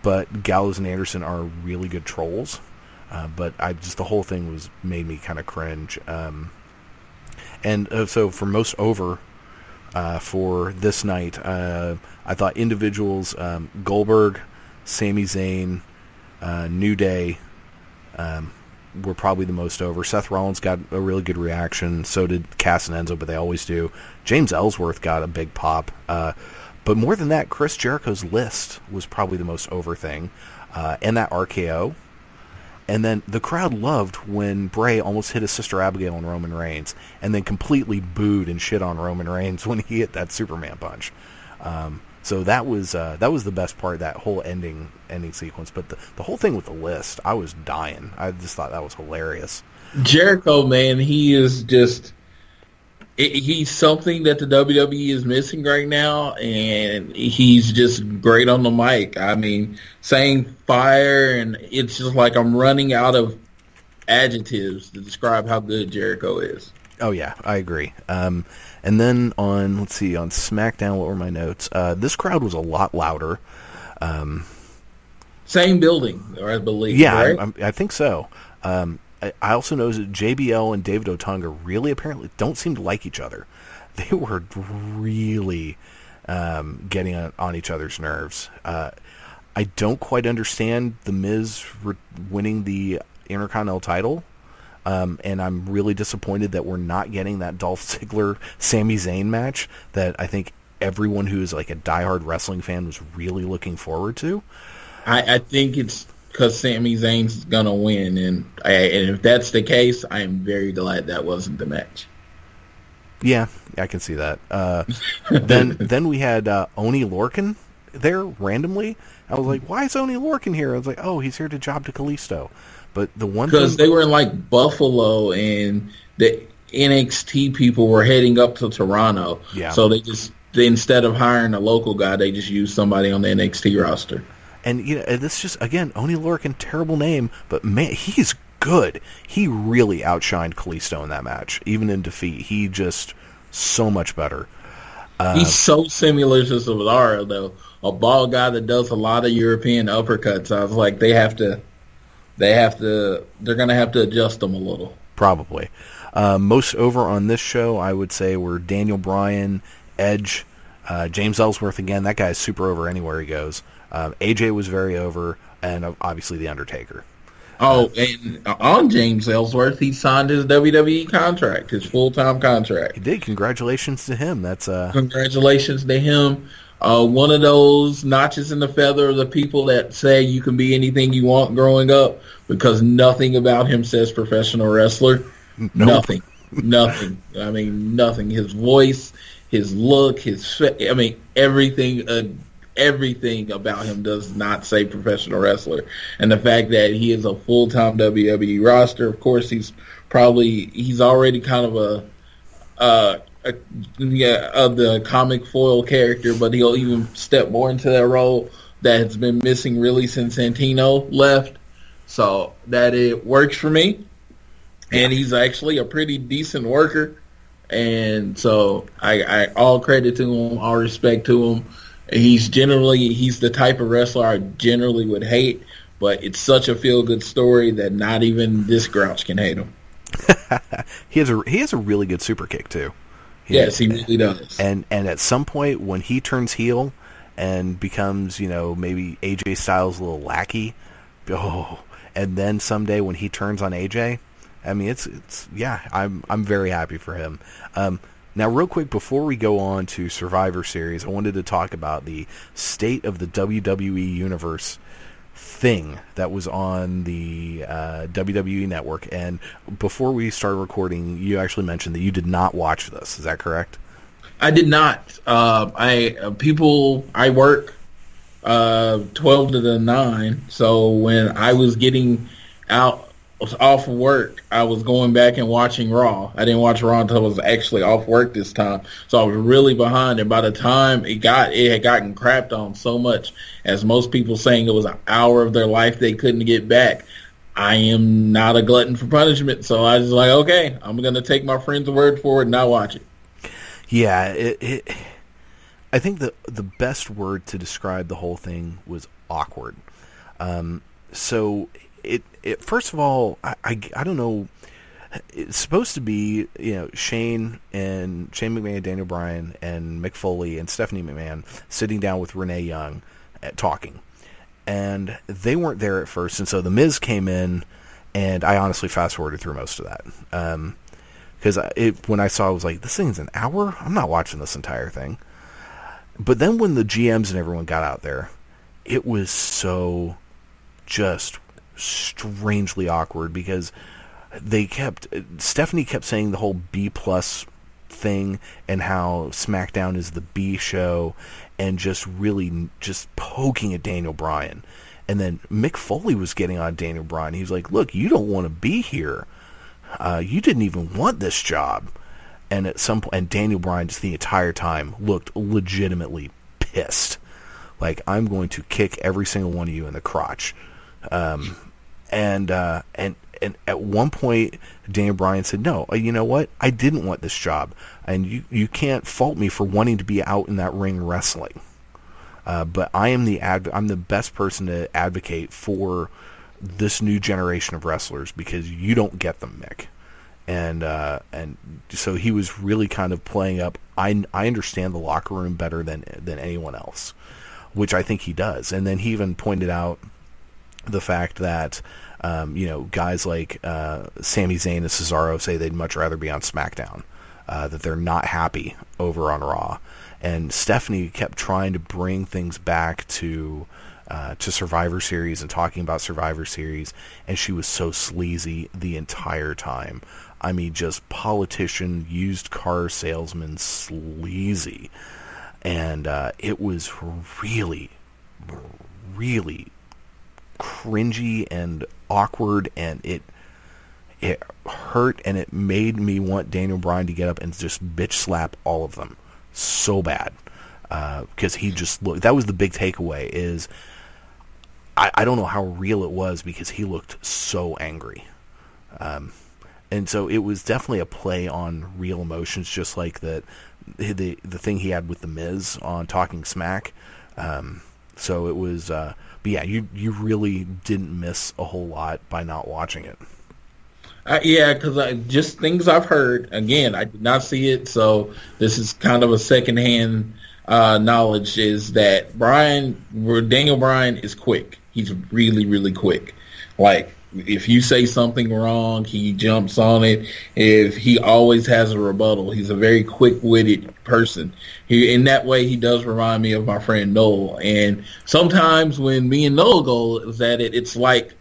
Speaker 4: But Gallows and Anderson are really good trolls. But the whole thing made me kind of cringe. So for most over for this night, I thought individuals, Goldberg, Sami Zayn, New Day, were probably the most over. Seth Rollins got a really good reaction. So did Cass and Enzo, but they always do. James Ellsworth got a big pop. But more than that, Chris Jericho's list was probably the most over thing. And that RKO. And then the crowd loved when Bray almost hit his sister Abigail on Roman Reigns, and then completely booed and shit on Roman Reigns when he hit that Superman punch. So that was the best part, that whole ending sequence. But the whole thing with the list, I was dying. I just thought that was hilarious.
Speaker 5: Jericho, man, he is just... he's something that the WWE is missing right now, and he's just great on the mic. I mean, saying fire, and it's just like I'm running out of adjectives to describe how good Jericho is.
Speaker 4: Oh, yeah, I agree. And then on SmackDown, what were my notes? This crowd was a lot louder.
Speaker 5: Same building, or I believe,
Speaker 4: yeah,
Speaker 5: right?
Speaker 4: I think so. I also noticed that JBL and David Otunga really apparently don't seem to like each other. They were really getting on each other's nerves. I don't quite understand The Miz winning the Intercontinental title, and I'm really disappointed that we're not getting that Dolph Ziggler-Sami Zayn match that I think everyone who is like a diehard wrestling fan was really looking forward to.
Speaker 5: I think it's because Sami Zayn's gonna win, and if that's the case, I am very glad that wasn't the match.
Speaker 4: Yeah, I can see that. Then we had Oni Lorcan there randomly. I was like, why is Oni Lorcan here? I was like, oh, he's here to job to Kalisto. But the one
Speaker 5: because they were in like Buffalo, and the NXT people were heading up to Toronto.
Speaker 4: Yeah.
Speaker 5: So instead of hiring a local guy, they just used somebody on the NXT roster.
Speaker 4: And this just, again, Oni Lorcan, terrible name, but man, he's good. He really outshined Kalisto in that match, even in defeat. He just so much better.
Speaker 5: He's so similar to Cesaro, though. A bald guy that does a lot of European uppercuts. I was like, they're gonna have to adjust them a little.
Speaker 4: Probably. Most over on this show, I would say, were Daniel Bryan, Edge, James Ellsworth again. That guy is super over anywhere he goes. AJ was very over, and obviously The Undertaker.
Speaker 5: And on James Ellsworth, he signed his WWE contract, his full-time contract.
Speaker 4: He did. Congratulations to him.
Speaker 5: Congratulations to him. One of those notches in the feather of the people that say you can be anything you want growing up, because nothing about him says professional wrestler.
Speaker 4: Nope.
Speaker 5: Nothing. I mean, nothing. His voice, his look, everything about him does not say professional wrestler. And the fact that he is a full-time WWE roster, of course, he's already kind of the comic foil character, but he'll even step more into that role that has been missing really since Santino left. So that it works for me. And he's actually a pretty decent worker. And so I all credit to him, all respect to him. He's the type of wrestler I generally would hate, but it's such a feel-good story that not even this grouch can hate him.
Speaker 4: He has a really good super kick too.
Speaker 5: Yes, he really does.
Speaker 4: And at some point when he turns heel and becomes, maybe AJ Styles' little lackey, and then someday when he turns on AJ, I mean, I'm very happy for him. Now, real quick, before we go on to Survivor Series, I wanted to talk about the State of the WWE Universe thing that was on the WWE Network. And before we started recording, you actually mentioned that you did not watch this. Is that correct?
Speaker 5: I did not. I work 12 to the 9. So when I was getting off of work, I was going back and watching Raw. I didn't watch Raw until I was actually off work this time, so I was really behind. And by the time it had gotten crapped on so much, as most people saying it was an hour of their life they couldn't get back. I am not a glutton for punishment, so I was like, okay, I'm going to take my friend's word for it and not watch it.
Speaker 4: Yeah, I think the best word to describe the whole thing was awkward. So it first of all, I don't know. It's supposed to be, Shane McMahon, Daniel Bryan, and Mick Foley and Stephanie McMahon sitting down with Renee Young talking, and they weren't there at first, and so the Miz came in, and I honestly fast forwarded through most of that because when I saw, I was like, this thing's an hour. I'm not watching this entire thing. But then when the GMs and everyone got out there, it was so just strangely awkward because Stephanie kept saying the whole B+ thing and how SmackDown is the B show and just really just poking at Daniel Bryan. And then Mick Foley was getting on Daniel Bryan. He was like, look, you don't want to be here. You didn't even want this job. And at some point, and Daniel Bryan just the entire time looked legitimately pissed. Like, I'm going to kick every single one of you in the crotch. And at one point, Daniel Bryan said, no, you know what? I didn't want this job. And you can't fault me for wanting to be out in that ring wrestling. But I'm the best person to advocate for this new generation of wrestlers because you don't get them, Mick. And so he was really kind of playing up, I understand the locker room better than anyone else, which I think he does. And then he even pointed out the fact that, guys like Sami Zayn and Cesaro say they'd much rather be on SmackDown, that they're not happy over on Raw. And Stephanie kept trying to bring things back to to Survivor Series and talking about Survivor Series, and she was so sleazy the entire time. I mean, just politician, used car salesman, sleazy. And it was really, really cringy and awkward, and it hurt, and it made me want Daniel Bryan to get up and just bitch slap all of them so bad. Because he just looked, that was the big takeaway, is I don't know how real it was, because he looked so angry. And so it was definitely a play on real emotions, just like the thing he had with The Miz on Talking Smack. So it was, but yeah, you really didn't miss a whole lot by not watching it.
Speaker 5: Yeah, because just things I've heard. Again, I did not see it, so this is kind of a secondhand knowledge, is that Daniel Bryan is quick. He's really, really quick. Like, if you say something wrong, he jumps on it. If he always has a rebuttal, he's a very quick-witted person. In that way, he does remind me of my friend Noel. And sometimes when me and Noel go at it, it's like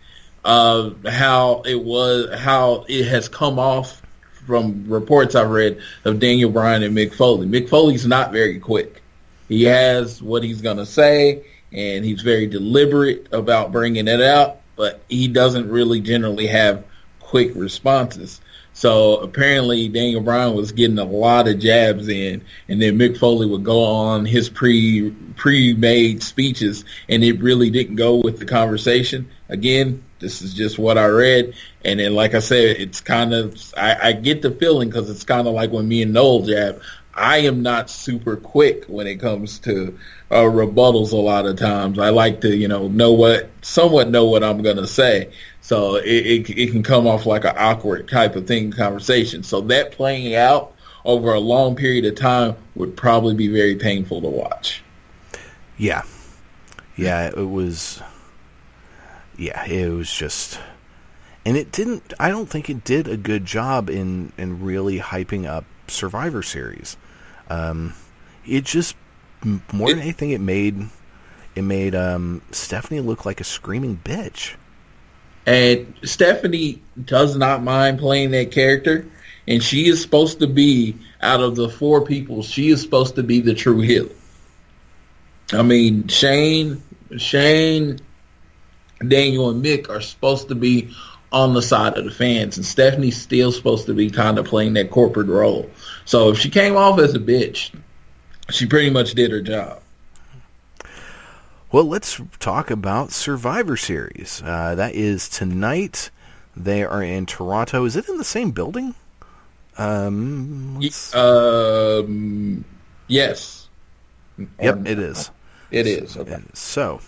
Speaker 5: how it has come off from reports I've read of Daniel Bryan and Mick Foley. Mick Foley's not very quick. He has what he's going to say, and he's very deliberate about bringing it out, but he doesn't really generally have quick responses. So apparently Daniel Bryan was getting a lot of jabs in, and then Mick Foley would go on his pre-made speeches, and it really didn't go with the conversation. Again, this is just what I read. And then, like I said, it's kind of, I get the feeling, because it's kind of like when me and Noel jab. I am not super quick when it comes to rebuttals a lot of times. I like to, somewhat know what I'm going to say. So it can come off like an awkward type of conversation. So that playing out over a long period of time would probably be very painful to watch.
Speaker 4: Yeah. Yeah, it was just, and I don't think it did a good job in really hyping up Survivor Series. It just, more than anything, it made Stephanie look like a screaming bitch.
Speaker 5: And Stephanie does not mind playing that character, and she is supposed to be, out of the four people, she is supposed to be the true heel. I mean, Shane, Daniel, and Mick are supposed to be on the side of the fans, and Stephanie's still supposed to be kind of playing that corporate role. So if she came off as a bitch, she pretty much did her job.
Speaker 4: Well, let's talk about Survivor Series. That is tonight. They are in Toronto. Is it in the same building?
Speaker 5: Yes.
Speaker 4: Yep, it is.
Speaker 5: It is. Okay.
Speaker 4: So,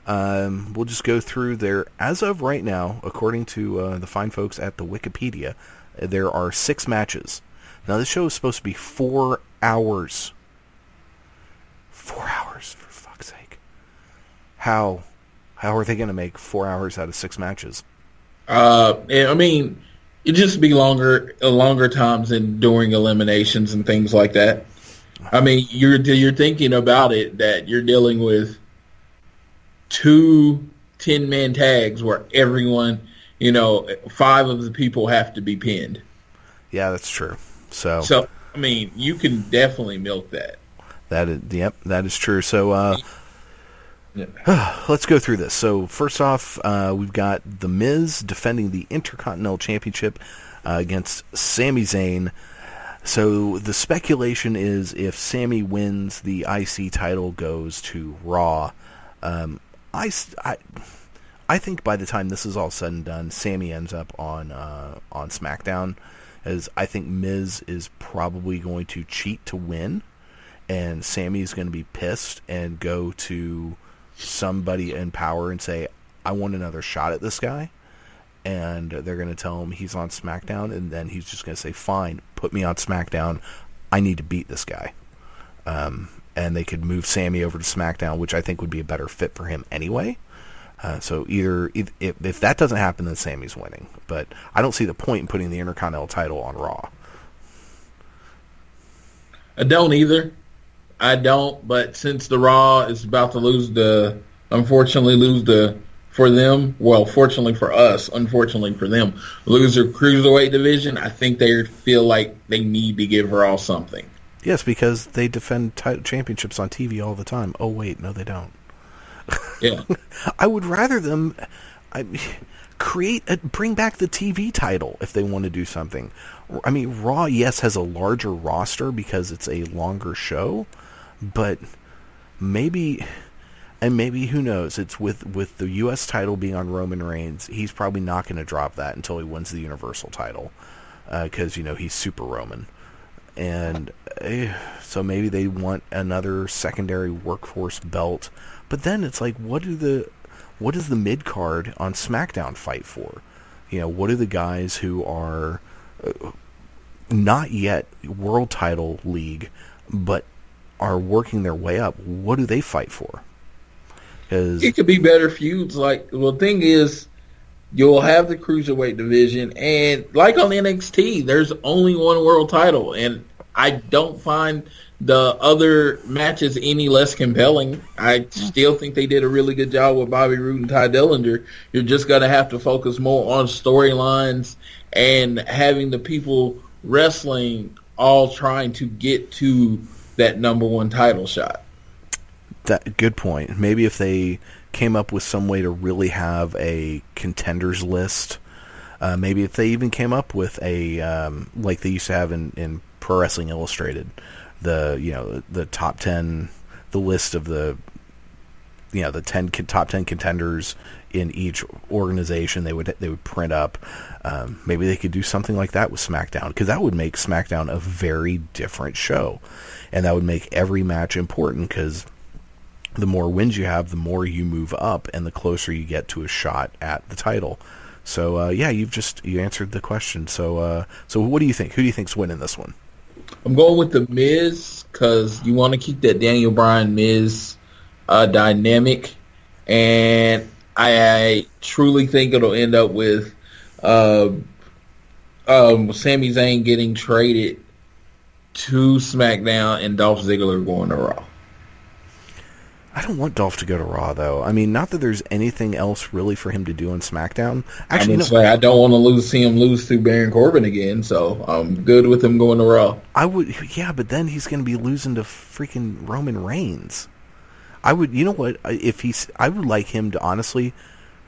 Speaker 4: we'll just go through there. As of right now, according to the fine folks at the Wikipedia, there are 6 matches. Now, this show is supposed to be 4 hours. 4 hours, for fuck's sake. How are they going to make 4 hours out of 6 matches?
Speaker 5: I mean, it just be longer times and during eliminations and things like that. I mean, you're thinking about it, that you're dealing with 2 10-man tags where everyone, 5 of the people have to be pinned.
Speaker 4: Yeah, that's true. So
Speaker 5: I mean, you can definitely milk that.
Speaker 4: That is true. So let's go through this. So first off, we've got The Miz defending the Intercontinental Championship against Sami Zayn. So the speculation is, if Sami wins, the IC title goes to Raw. I think by the time this is all said and done, Sami ends up on SmackDown, as I think Miz is probably going to cheat to win, and Sami is going to be pissed and go to somebody in power and say, I want another shot at this guy. And they're going to tell him he's on SmackDown, and then he's just going to say, fine, put me on SmackDown. I need to beat this guy. And they could move Sami over to SmackDown, which I think would be a better fit for him anyway. So if that doesn't happen, then Sami's winning. But I don't see the point in putting the Intercontinental title on Raw.
Speaker 5: I don't either. But since the Raw is about to lose the unfortunately for them. Well, fortunately for us, unfortunately for them, lose their cruiserweight division. I think they feel like they need to give Raw something.
Speaker 4: Yes, because they defend championships on TV all the time. Oh wait, no, they don't.
Speaker 5: Yeah,
Speaker 4: I would rather them bring back the TV title if they want to do something. I mean, Raw, yes, has a larger roster because it's a longer show, but maybe who knows? It's with the U.S. title being on Roman Reigns, he's probably not going to drop that until he wins the Universal title because he's Super Roman, and so maybe they want another secondary workhorse belt. But then it's like, what does the mid card on SmackDown fight for? What are the guys who are not yet world title league, but are working their way up? What do they fight for? Because
Speaker 5: it could be better feuds. The thing is, you'll have the cruiserweight division, and like on NXT, there's only one world title, and I don't find the other matches any less compelling. I still think they did a really good job with Bobby Roode and Ty Dillinger. You're just going to have to focus more on storylines and having the people wrestling all trying to get to that number one title shot.
Speaker 4: Good point. Maybe if they came up with some way to really have a contenders list, maybe if they even came up with a like they used to have in Pro Wrestling Illustrated, the top 10, the list of the the top 10 contenders in each organization. They would print up. Maybe they could do something like that with SmackDown, because that would make SmackDown a very different show, and that would make every match important, because the more wins you have, the more you move up, and the closer you get to a shot at the title. So you answered the question. So what do you think? Who do you think's winning this one?
Speaker 5: I'm going with the Miz, because you want to keep that Daniel Bryan Miz dynamic, and I truly think it'll end up with Sami Zayn getting traded to SmackDown and Dolph Ziggler going to Raw.
Speaker 4: I don't want Dolph to go to Raw, though. I mean, not that there's anything else really for him to do on SmackDown. Actually,
Speaker 5: I don't want to see him lose to Baron Corbin again, so I'm good with him going to Raw.
Speaker 4: I would, yeah, but then he's going to be losing to freaking Roman Reigns. I would, you know what? I would like him to honestly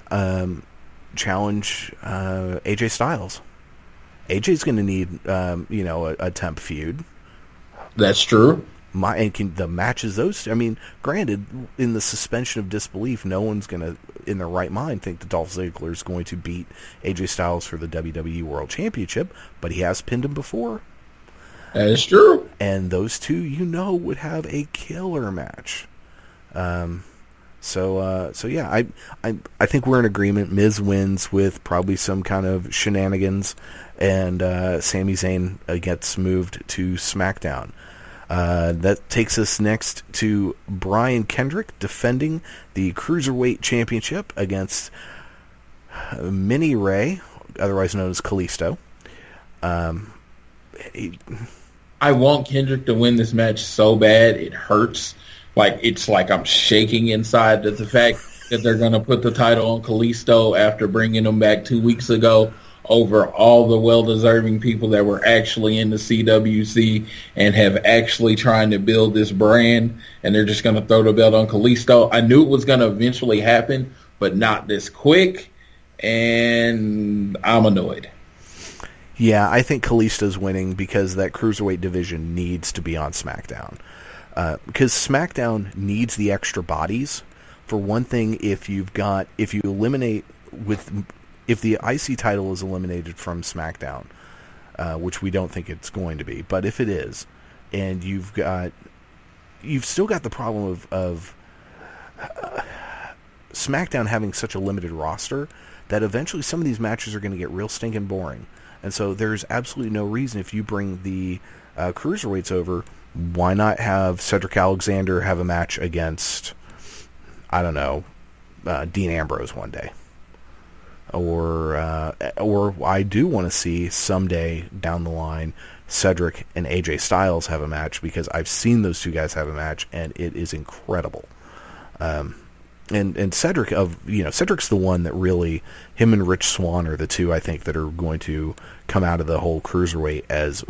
Speaker 4: challenge AJ Styles. AJ's going to need, a temp feud.
Speaker 5: That's true.
Speaker 4: The matches those two, I mean, granted, in the suspension of disbelief, no one's going to, in their right mind, think that Dolph Ziggler is going to beat AJ Styles for the WWE World Championship, but he has pinned him before.
Speaker 5: That is true.
Speaker 4: And those two, would have a killer match. I think we're in agreement. Miz wins with probably some kind of shenanigans, and Sami Zayn gets moved to SmackDown. That takes us next to Brian Kendrick defending the Cruiserweight Championship against Mini Ray, otherwise known as Kalisto.
Speaker 5: I want Kendrick to win this match so bad it hurts. It's like I'm shaking inside at the fact that they're going to put the title on Kalisto after bringing him back 2 weeks ago over all the well-deserving people that were actually in the CWC and have actually trying to build this brand, and they're just going to throw the belt on Kalisto. I knew it was going to eventually happen, but not this quick, and I'm annoyed.
Speaker 4: Yeah, I think Kalisto's winning because that Cruiserweight division needs to be on SmackDown. Because SmackDown needs the extra bodies. For one thing, if the IC title is eliminated from SmackDown, which we don't think it's going to be, but if it is, and you've still got the problem of SmackDown having such a limited roster that eventually some of these matches are going to get real stinking boring. And so there's absolutely no reason, if you bring the Cruiserweights over, why not have Cedric Alexander have a match against, I don't know, Dean Ambrose one day. Or I do want to see someday down the line Cedric and AJ Styles have a match, because I've seen those two guys have a match and it is incredible. And Cedric's the one that really, him and Rich Swann are the two I think that are going to come out of the whole cruiserweight as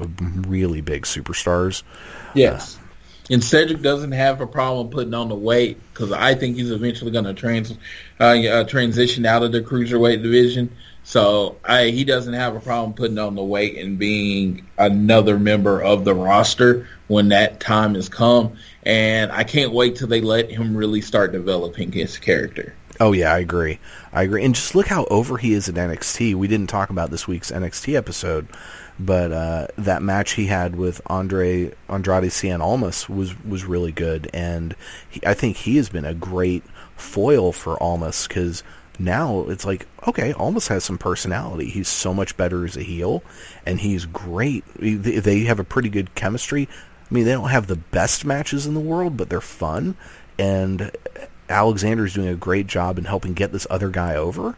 Speaker 4: really big superstars.
Speaker 5: Yes. And Cedric doesn't have a problem putting on the weight because I think he's eventually going to transition out of the cruiserweight division. So he doesn't have a problem putting on the weight and being another member of the roster when that time has come. And I can't wait till they let him really start developing his character.
Speaker 4: Oh, yeah, I agree. And just look how over he is at NXT. We didn't talk about this week's NXT episode, but that match he had with Andrade Cien Almas was really good. And I think he has been a great foil for Almas because now it's like, okay, Almas has some personality. He's so much better as a heel, and he's great. They have a pretty good chemistry. I mean, they don't have the best matches in the world, but they're fun. And Alexander's doing a great job in helping get this other guy over.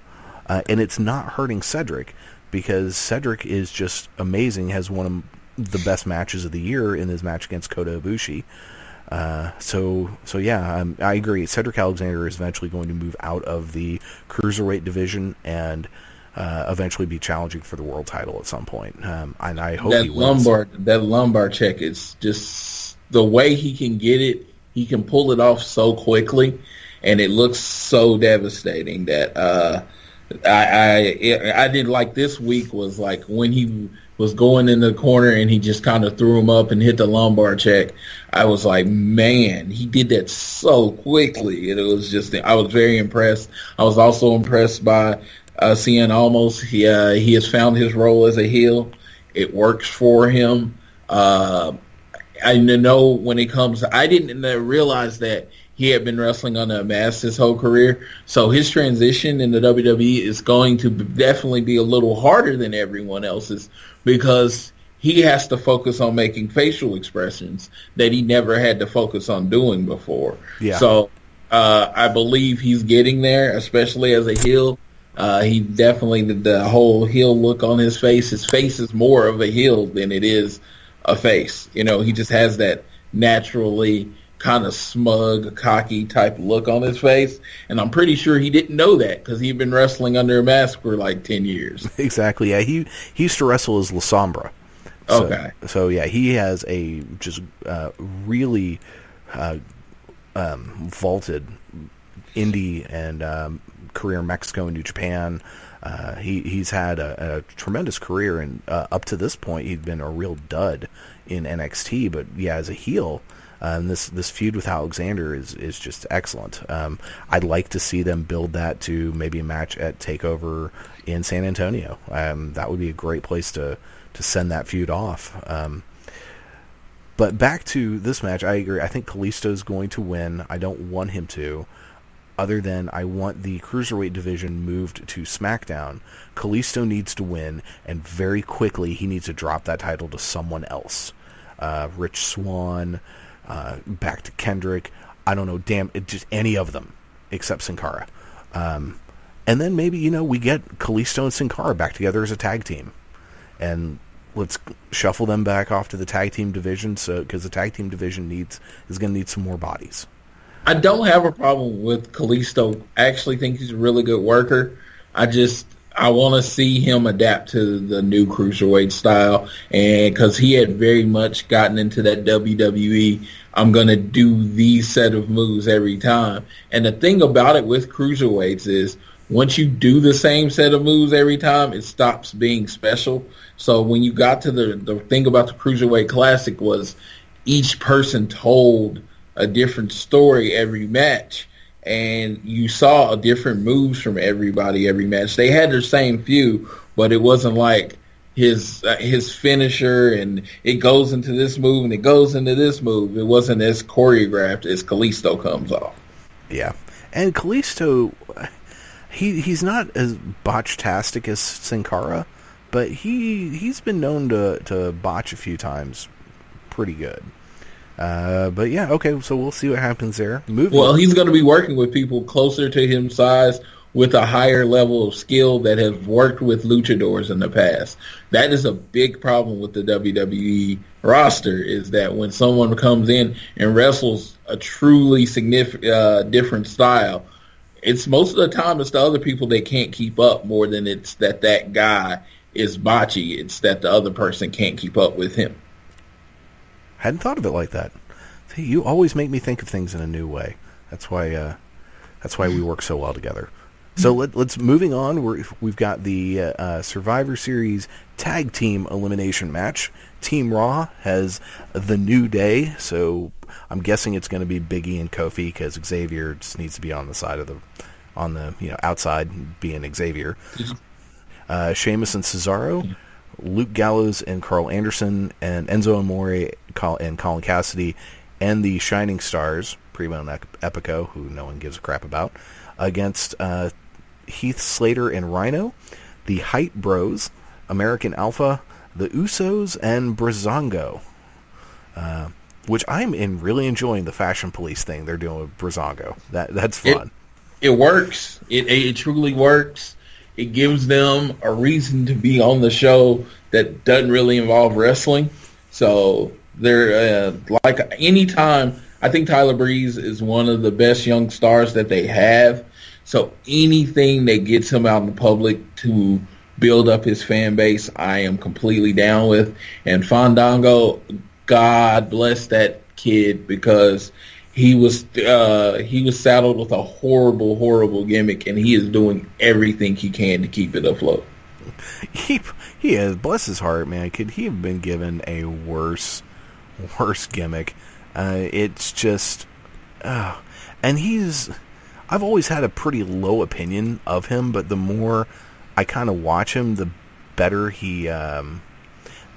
Speaker 4: And it's not hurting Cedric because Cedric is just amazing, has one of the best matches of the year in his match against Kota Ibushi. So yeah, I agree. Cedric Alexander is eventually going to move out of the cruiserweight division and eventually be challenging for the world title at some point. And I hope he wins.
Speaker 5: That lumbar check is just the way he can get it. He can pull it off so quickly, and it looks so devastating that I did like this week was like when he was going in the corner and he just kind of threw him up and hit the lumbar check. I was like, man, he did that so quickly. And it was just, I was very impressed. I was also impressed by Cien Almas. He has found his role as a heel. It works for him. I know when it comes, I didn't realize that he had been wrestling under a mask his whole career. So his transition in the WWE is going to definitely be a little harder than everyone else's because he has to focus on making facial expressions that he never had to focus on doing before.
Speaker 4: Yeah.
Speaker 5: So I believe he's getting there, especially as a heel. He definitely, the whole heel look on his face is more of a heel than it is a face. You know, he just has that naturally kind of smug, cocky type look on his face. And I'm pretty sure he didn't know that because he'd been wrestling under a mask for like 10 years.
Speaker 4: Exactly. Yeah, he used to wrestle as La Sombra.
Speaker 5: Okay.
Speaker 4: So yeah, he has a just really vaulted indie and career in Mexico and New Japan. He's had a tremendous career, and up to this point, he'd been a real dud in NXT. But yeah, as a heel, and this feud with Alexander is just excellent. I'd like to see them build that to maybe a match at TakeOver in San Antonio. That would be a great place to send that feud off. But back to this match, I agree. I think Kalisto's going to win. I don't want him to. Other than I want the Cruiserweight division moved to SmackDown. Kalisto needs to win, and very quickly he needs to drop that title to someone else. Rich Swann, back to Kendrick. I don't know, just any of them except Sin Cara. And then maybe, we get Kalisto and Sin Cara back together as a tag team. And let's shuffle them back off to the tag team division, because the tag team division is going to need some more bodies.
Speaker 5: I don't have a problem with Kalisto. I actually think he's a really good worker. I want to see him adapt to the new cruiserweight style, and because he had very much gotten into that WWE, I'm going to do these set of moves every time. And the thing about it with cruiserweights is once you do the same set of moves every time, it stops being special. So when you got to the thing about the Cruiserweight Classic was each person told a different story every match, and you saw different moves from everybody every match. They had their same few, but it wasn't like his finisher and it goes into this move and it goes into this move. It wasn't as choreographed as Kalisto comes off.
Speaker 4: Yeah, and Kalisto, he's not as botch-tastic as Sin Cara, but he's been known to botch a few times pretty good. But yeah, okay, so we'll see what happens there.
Speaker 5: Well, he's going to be working with people closer to him size with a higher level of skill that have worked with luchadors in the past. That is a big problem with the WWE roster, is that when someone comes in and wrestles a truly significant different style, it's most of the time it's the other people that can't keep up more than it's that guy is botchy. It's that the other person can't keep up with him.
Speaker 4: Hadn't thought of it like that. See, you always make me think of things in a new way. That's why we work so well together. So let's moving on. We've got the Survivor Series Tag Team Elimination Match. Team Raw has the New Day, so I'm guessing it's going to be Big E and Kofi because Xavier just needs to be on the side of outside being Xavier. Sheamus and Cesaro, Luke Gallows and Carl Anderson, and Enzo Amore and Colin Cassidy, and the Shining Stars, Primo and Epico, who no one gives a crap about, against Heath Slater and Rhino, the Hype Bros, American Alpha, the Usos, and Breezango. Which I'm really enjoying the Fashion Police thing they're doing with Breezango. That's fun.
Speaker 5: It works. It truly works. It gives them a reason to be on the show that doesn't really involve wrestling. So they're like anytime. I think Tyler Breeze is one of the best young stars that they have. So anything that gets him out in the public to build up his fan base, I am completely down with. And Fandango, God bless that kid, because he was saddled with a horrible gimmick, and he is doing everything he can to keep it afloat.
Speaker 4: He has, bless his heart, man. Could he have been given a worse gimmick? It's just, and I've always had a pretty low opinion of him, but the more I kind of watch him, the better he.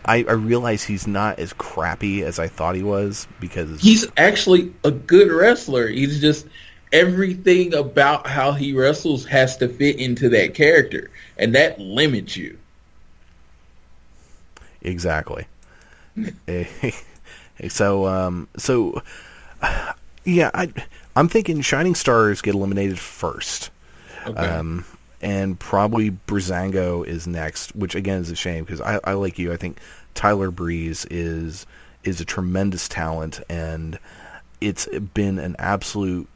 Speaker 4: I realize he's not as crappy as I thought he was, because
Speaker 5: he's actually a good wrestler. He's just everything about how he wrestles has to fit into that character, and that limits you.
Speaker 4: Exactly. So yeah, I'm thinking Shining Stars get eliminated first.
Speaker 5: Okay.
Speaker 4: And probably Breezango is next, which again is a shame because I like you. I think Tyler Breeze is a tremendous talent, and it's been an absolute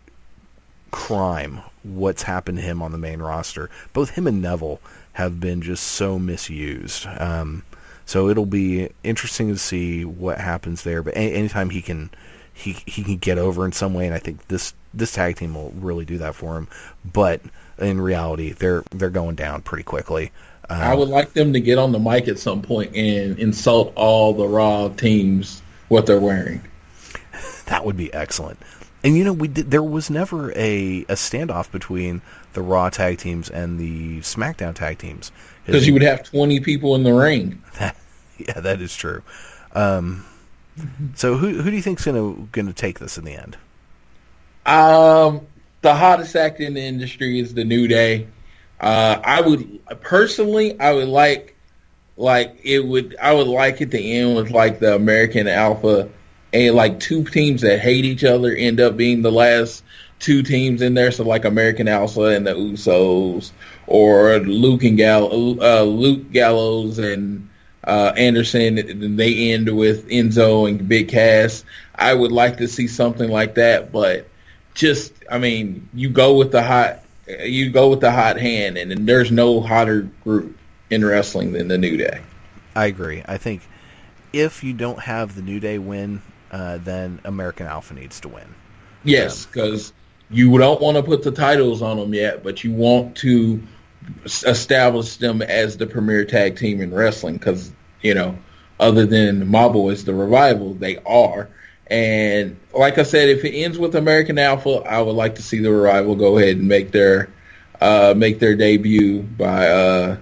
Speaker 4: crime what's happened to him on the main roster. Both him and Neville have been just so misused. So it'll be interesting to see what happens there. But anytime he can get over in some way, and I think this tag team will really do that for him. But in reality, they're going down pretty quickly.
Speaker 5: I would like them to get on the mic at some point and insult all the Raw teams what they're wearing.
Speaker 4: That would be excellent. And there was never a standoff between the Raw tag teams and the SmackDown tag teams,
Speaker 5: because you would have 20 people in the ring.
Speaker 4: Yeah, that is true. So who do you think's gonna take this in the end?
Speaker 5: The hottest act in the industry is the New Day. I would like it to end with like the American Alpha and like two teams that hate each other end up being the last two teams in there. So like American Alpha and the Usos, or Luke Gallows and Anderson, and they end with Enzo and Big Cass. I would like to see something like that, but you go with the hot hand, and there's no hotter group in wrestling than the New Day.
Speaker 4: I agree. I think if you don't have the New Day win, then American Alpha needs to win.
Speaker 5: Yes, because you don't want to put the titles on them yet, but you want to establish them as the premier tag team in wrestling, because, other than my boys, the Revival, they are. And like I said, if it ends with American Alpha, I would like to see the Revival go ahead and make their debut by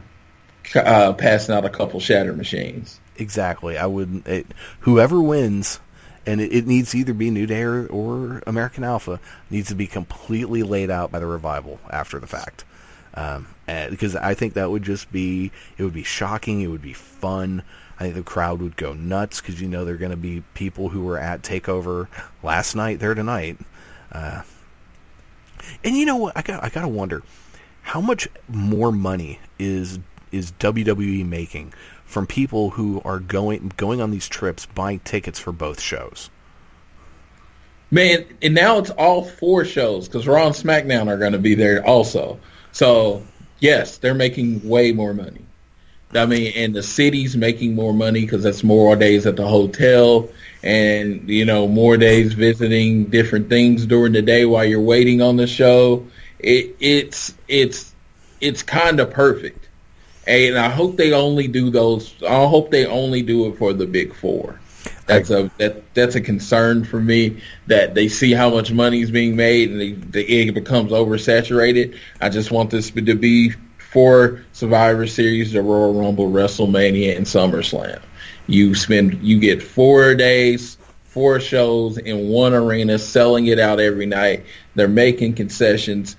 Speaker 5: passing out a couple shatter machines.
Speaker 4: Exactly. Whoever wins, and it needs to either be New Day or American Alpha, needs to be completely laid out by the Revival after the fact. Because I think that would be shocking. It would be fun. I think the crowd would go nuts because there are going to be people who were at TakeOver last night there tonight. And you know what? I gotta wonder, how much more money is WWE making from people who are going on these trips, buying tickets for both shows?
Speaker 5: Man, and now it's all 4 shows because Raw and SmackDown are going to be there also. So, yes, they're making way more money. I mean, and the city's making more money because that's more days at the hotel and, more days visiting different things during the day while you're waiting on the show. It's kind of perfect. And I hope they only do those. I hope they only do it for the big 4. That's a concern for me, that they see how much money is being made and it becomes oversaturated. I just want this to be 4 Survivor Series, the Royal Rumble, WrestleMania, and SummerSlam. You get 4 days, 4 shows in one arena, selling it out every night. They're making concessions.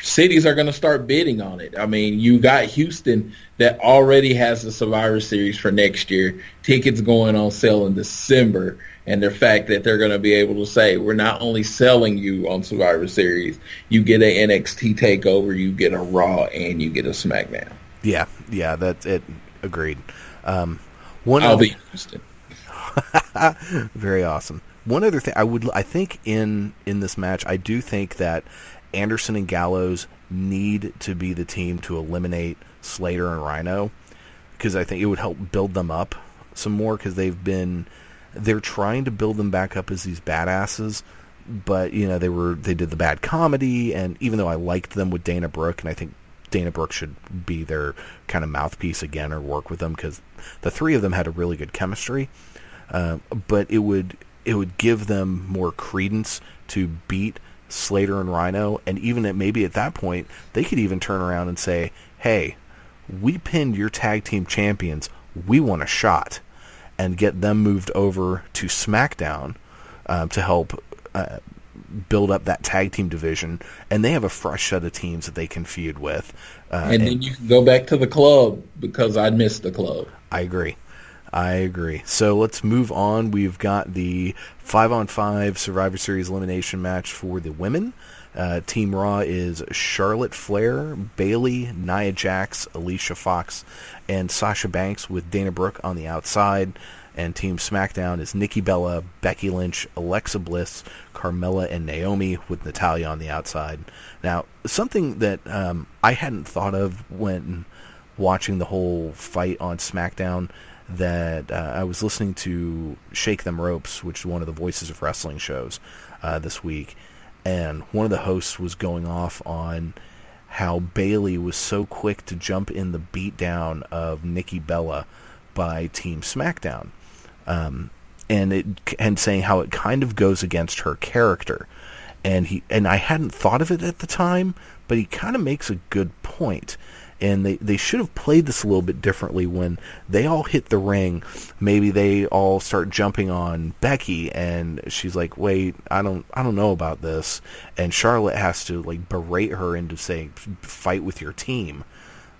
Speaker 5: Cities are going to start bidding on it. I mean, you got Houston that already has the Survivor Series for next year. Tickets going on sale in December. And the fact that they're going to be able to say, we're not only selling you on Survivor Series, you get an NXT TakeOver, you get a Raw, and you get a SmackDown.
Speaker 4: Yeah, that's it. Agreed.
Speaker 5: I'll be Houston.
Speaker 4: Very awesome. One other thing, I think in this match, I do think that Anderson and Gallows need to be the team to eliminate Slater and Rhino, because I think it would help build them up some more, because they're trying to build them back up as these badasses, but they did the bad comedy, and even though I liked them with Dana Brooke, and I think Dana Brooke should be their kind of mouthpiece again or work with them, because the 3 of them had a really good chemistry, but it would give them more credence to beat Slater and Rhino, and even maybe at that point they could even turn around and say, hey, we pinned your tag team champions, we want a shot, and get them moved over to SmackDown to help build up that tag team division, and they have a fresh set of teams that they can feud with.
Speaker 5: And then you can go back to the club, because I missed the club.
Speaker 4: I agree. So let's move on. We've got the 5-on-5 Survivor Series elimination match for the women. Team Raw is Charlotte Flair, Bayley, Nia Jax, Alicia Fox, and Sasha Banks with Dana Brooke on the outside. And Team SmackDown is Nikki Bella, Becky Lynch, Alexa Bliss, Carmella, and Naomi with Natalya on the outside. Now, something that I hadn't thought of when watching the whole fight on SmackDown, that I was listening to Shake Them Ropes, which is one of the Voices of Wrestling shows this week, and one of the hosts was going off on how Bayley was so quick to jump in the beatdown of Nikki Bella by Team SmackDown, and saying how it kind of goes against her character, and I hadn't thought of it at the time, but he kind of makes a good point. And they should have played this a little bit differently. When they all hit the ring, maybe they all start jumping on Becky, and she's like, "Wait, I don't know about this." And Charlotte has to berate her into saying, "Fight with your team,"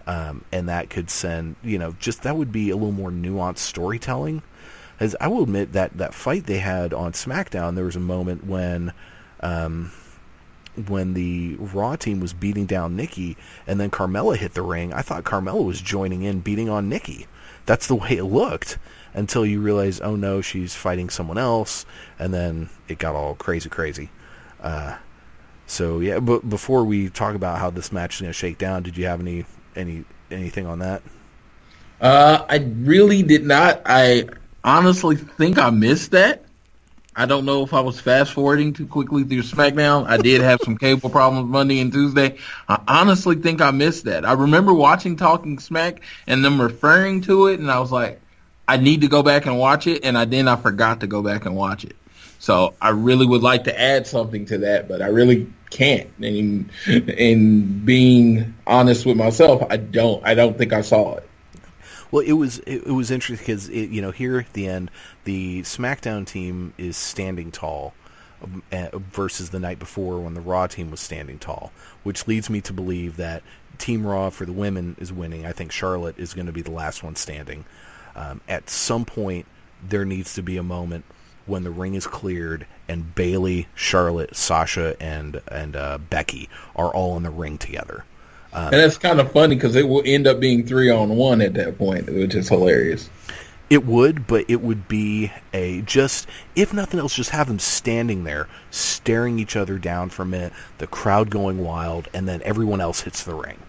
Speaker 4: and that could send that would be a little more nuanced storytelling. As I will admit that fight they had on SmackDown, there was a moment when the Raw team was beating down Nikki, and then Carmella hit the ring. I thought Carmella was joining in, beating on Nikki. That's the way it looked, until you realize, oh no, she's fighting someone else, and then it got all crazy. So yeah, but before we talk about how this match is going to shake down, did you have anything on that?
Speaker 5: I really did not. I honestly think I missed that. I don't know if I was fast-forwarding too quickly through SmackDown. I did have some cable problems Monday and Tuesday. I honestly think I missed that. I remember watching Talking Smack and them referring to it, and I was like, I need to go back and watch it, and then I forgot to go back and watch it. So I really would like to add something to that, but I really can't. And being honest with myself, I don't think I saw it.
Speaker 4: Well, it was interesting because here at the end, the SmackDown team is standing tall versus the night before when the Raw team was standing tall, which leads me to believe that Team Raw for the women is winning. I think Charlotte is going to be the last one standing. At some point, there needs to be a moment when the ring is cleared and Bayley, Charlotte, Sasha, and Becky are all in the ring together.
Speaker 5: And that's kind of funny because it will end up being 3-on-1 at that point, which is hilarious.
Speaker 4: It would, but it would be if nothing else, just have them standing there, staring each other down for a minute, the crowd going wild, and then everyone else hits the ring.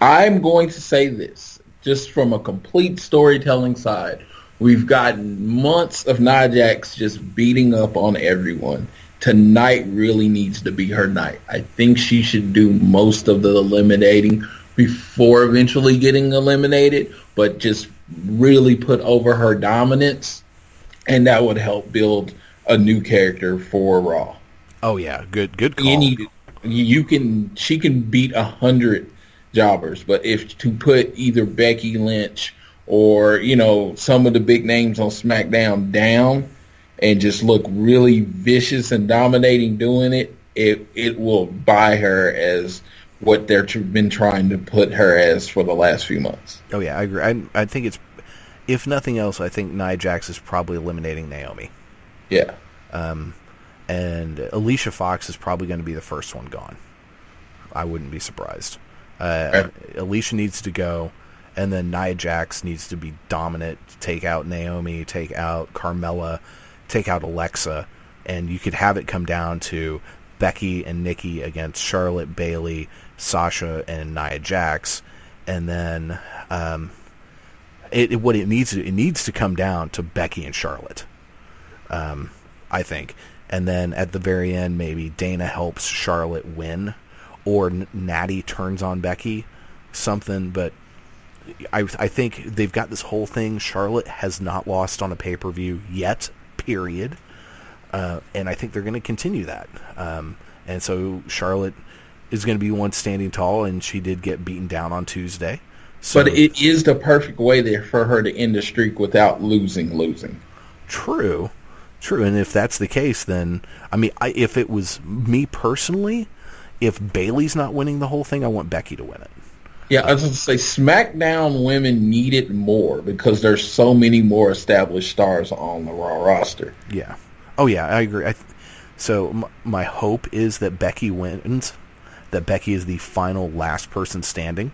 Speaker 5: I'm going to say this, just from a complete storytelling side. We've gotten months of Nia Jax just beating up on everyone. Tonight really needs to be her night. I think she should do most of the eliminating before eventually getting eliminated, but just really put over her dominance, and that would help build a new character for Raw.
Speaker 4: Oh yeah, good call.
Speaker 5: She can beat 100 jobbers, but if to put either Becky Lynch or some of the big names on SmackDown down and just look really vicious and dominating doing it, it will buy her as what they've been trying to put her as for the last few months.
Speaker 4: Oh yeah, I agree. I think it's, if nothing else, I think Nia Jax is probably eliminating Naomi.
Speaker 5: Yeah.
Speaker 4: And Alicia Fox is probably going to be the first one gone. I wouldn't be surprised. Alicia needs to go, and then Nia Jax needs to be dominant, take out Naomi, take out Carmella, take out Alexa, and you could have it come down to Becky and Nikki against Charlotte, Bayley, Sasha, and Nia Jax, and then it needs to come down to Becky and Charlotte, I think, and then at the very end maybe Dana helps Charlotte win, or Natty turns on Becky, something. But I think they've got this whole thing. Charlotte has not lost on a pay-per-view yet, period. And I think they're going to continue that. And so Charlotte is going to be one standing tall, and she did get beaten down on Tuesday. So,
Speaker 5: but it is the perfect way there for her to end the streak without losing.
Speaker 4: True. And if that's the case, then, if it was me personally, if Bayley's not winning the whole thing, I want Becky to win it.
Speaker 5: Yeah, I was going to say SmackDown women need it more because there's so many more established stars on the Raw roster.
Speaker 4: Yeah. Oh, yeah, I agree. So my hope is that Becky wins, that Becky is the final last person standing,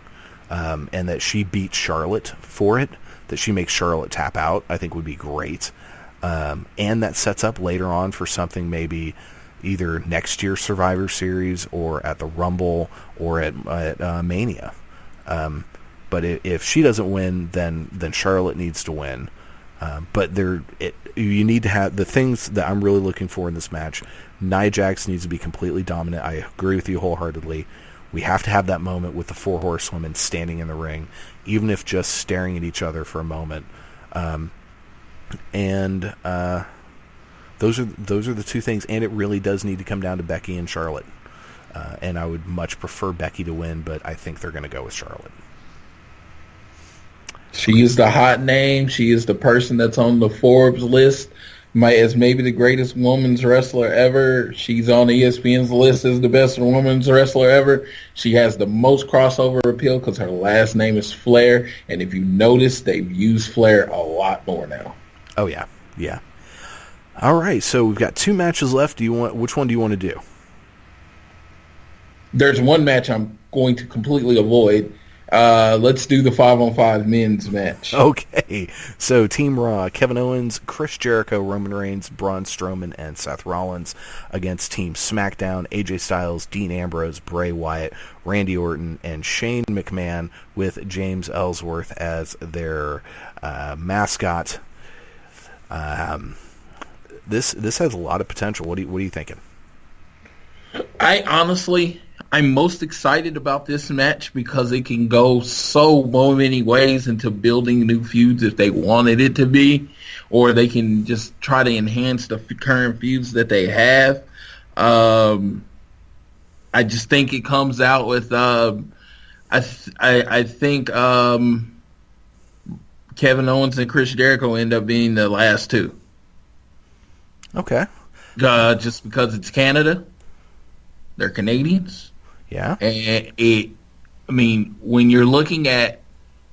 Speaker 4: and that she beats Charlotte for it, that she makes Charlotte tap out, I think would be great. And that sets up later on for something maybe either next year's Survivor Series or at the Rumble or at Mania. But if she doesn't win, then Charlotte needs to win. But you need to have the things that I'm really looking for in this match. Nia Jax needs to be completely dominant. I agree with you wholeheartedly. We have to have that moment with the four horsewomen standing in the ring, even if just staring at each other for a moment. Those are the two things, and it really does need to come down to Becky and Charlotte. And I would much prefer Becky to win, but I think they're going to go with Charlotte.
Speaker 5: She is the hot name. She is the person that's on the Forbes list as maybe the greatest women's wrestler ever. She's on ESPN's list as the best women's wrestler ever. She has the most crossover appeal because her last name is Flair. And if you notice, they've used Flair a lot more now.
Speaker 4: Oh, yeah. Yeah. All right, so we've got two matches left. Which one do you want to do?
Speaker 5: There's one match I'm going to completely avoid. Let's do the 5-on-5 men's match.
Speaker 4: Okay, so Team Raw, Kevin Owens, Chris Jericho, Roman Reigns, Braun Strowman, and Seth Rollins against Team SmackDown, AJ Styles, Dean Ambrose, Bray Wyatt, Randy Orton, and Shane McMahon with James Ellsworth as their mascot. This has a lot of potential. What are you thinking?
Speaker 5: I'm most excited about this match because it can go so many ways into building new feuds if they wanted it to be, or they can just try to enhance the current feuds that they have. I just think it comes out with I think Kevin Owens and Chris Jericho end up being the last two.
Speaker 4: Okay.
Speaker 5: Just because it's Canada. They're Canadians.
Speaker 4: Yeah.
Speaker 5: And when you're looking at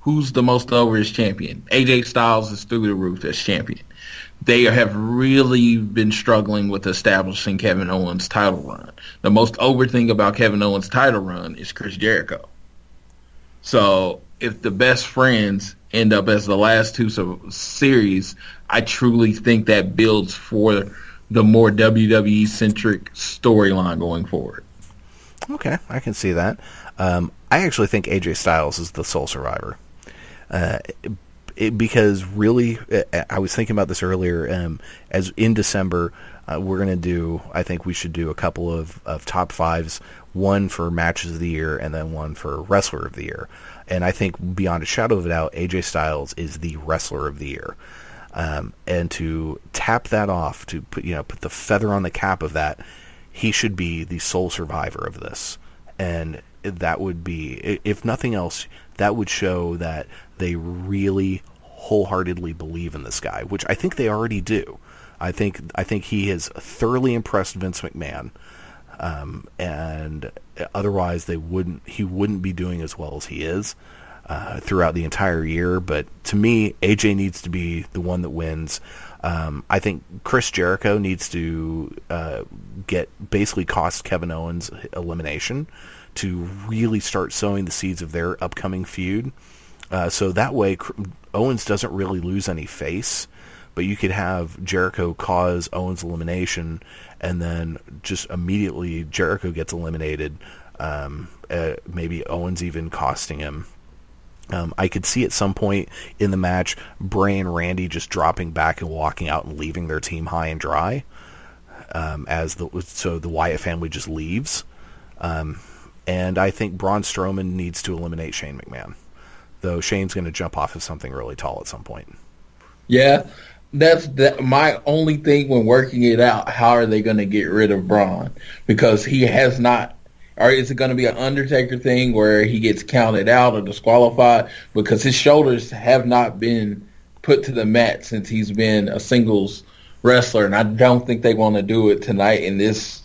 Speaker 5: who's the most over as champion, AJ Styles is through the roof as champion. They have really been struggling with establishing Kevin Owens' title run. The most over thing about Kevin Owens' title run is Chris Jericho. So if the best friends end up as the last two series, I truly think that builds for the more WWE-centric storyline going forward.
Speaker 4: Okay, I can see that. I actually think AJ Styles is the sole survivor. Because really, I was thinking about this earlier, as in December, we're going to do, I think we should do a couple of top fives, one for matches of the year and then one for wrestler of the year. And I think beyond a shadow of a doubt, AJ Styles is the wrestler of the year. And to tap that off, to put the feather on the cap of that, he should be the sole survivor of this. And that would be, if nothing else, that would show that they really wholeheartedly believe in this guy, which I think they already do. I think he has thoroughly impressed Vince McMahon, and otherwise he wouldn't be doing as well as he is throughout the entire year. But to me, AJ needs to be the one that wins. I think Chris Jericho needs to basically cost Kevin Owens elimination to really start sowing the seeds of their upcoming feud. So that way, Owens doesn't really lose any face, but you could have Jericho cause Owens elimination, and then just immediately Jericho gets eliminated, maybe Owens even costing him. I could see at some point in the match Bray and Randy just dropping back and walking out and leaving their team high and dry, so the Wyatt family just leaves. And I think Braun Strowman needs to eliminate Shane McMahon, though Shane's going to jump off of something really tall at some point.
Speaker 5: Yeah, that's my only thing when working it out. How are they going to get rid of Braun? Because he has not. Or is it going to be an Undertaker thing where he gets counted out or disqualified? Because his shoulders have not been put to the mat since he's been a singles wrestler, and I don't think they want to do it tonight in this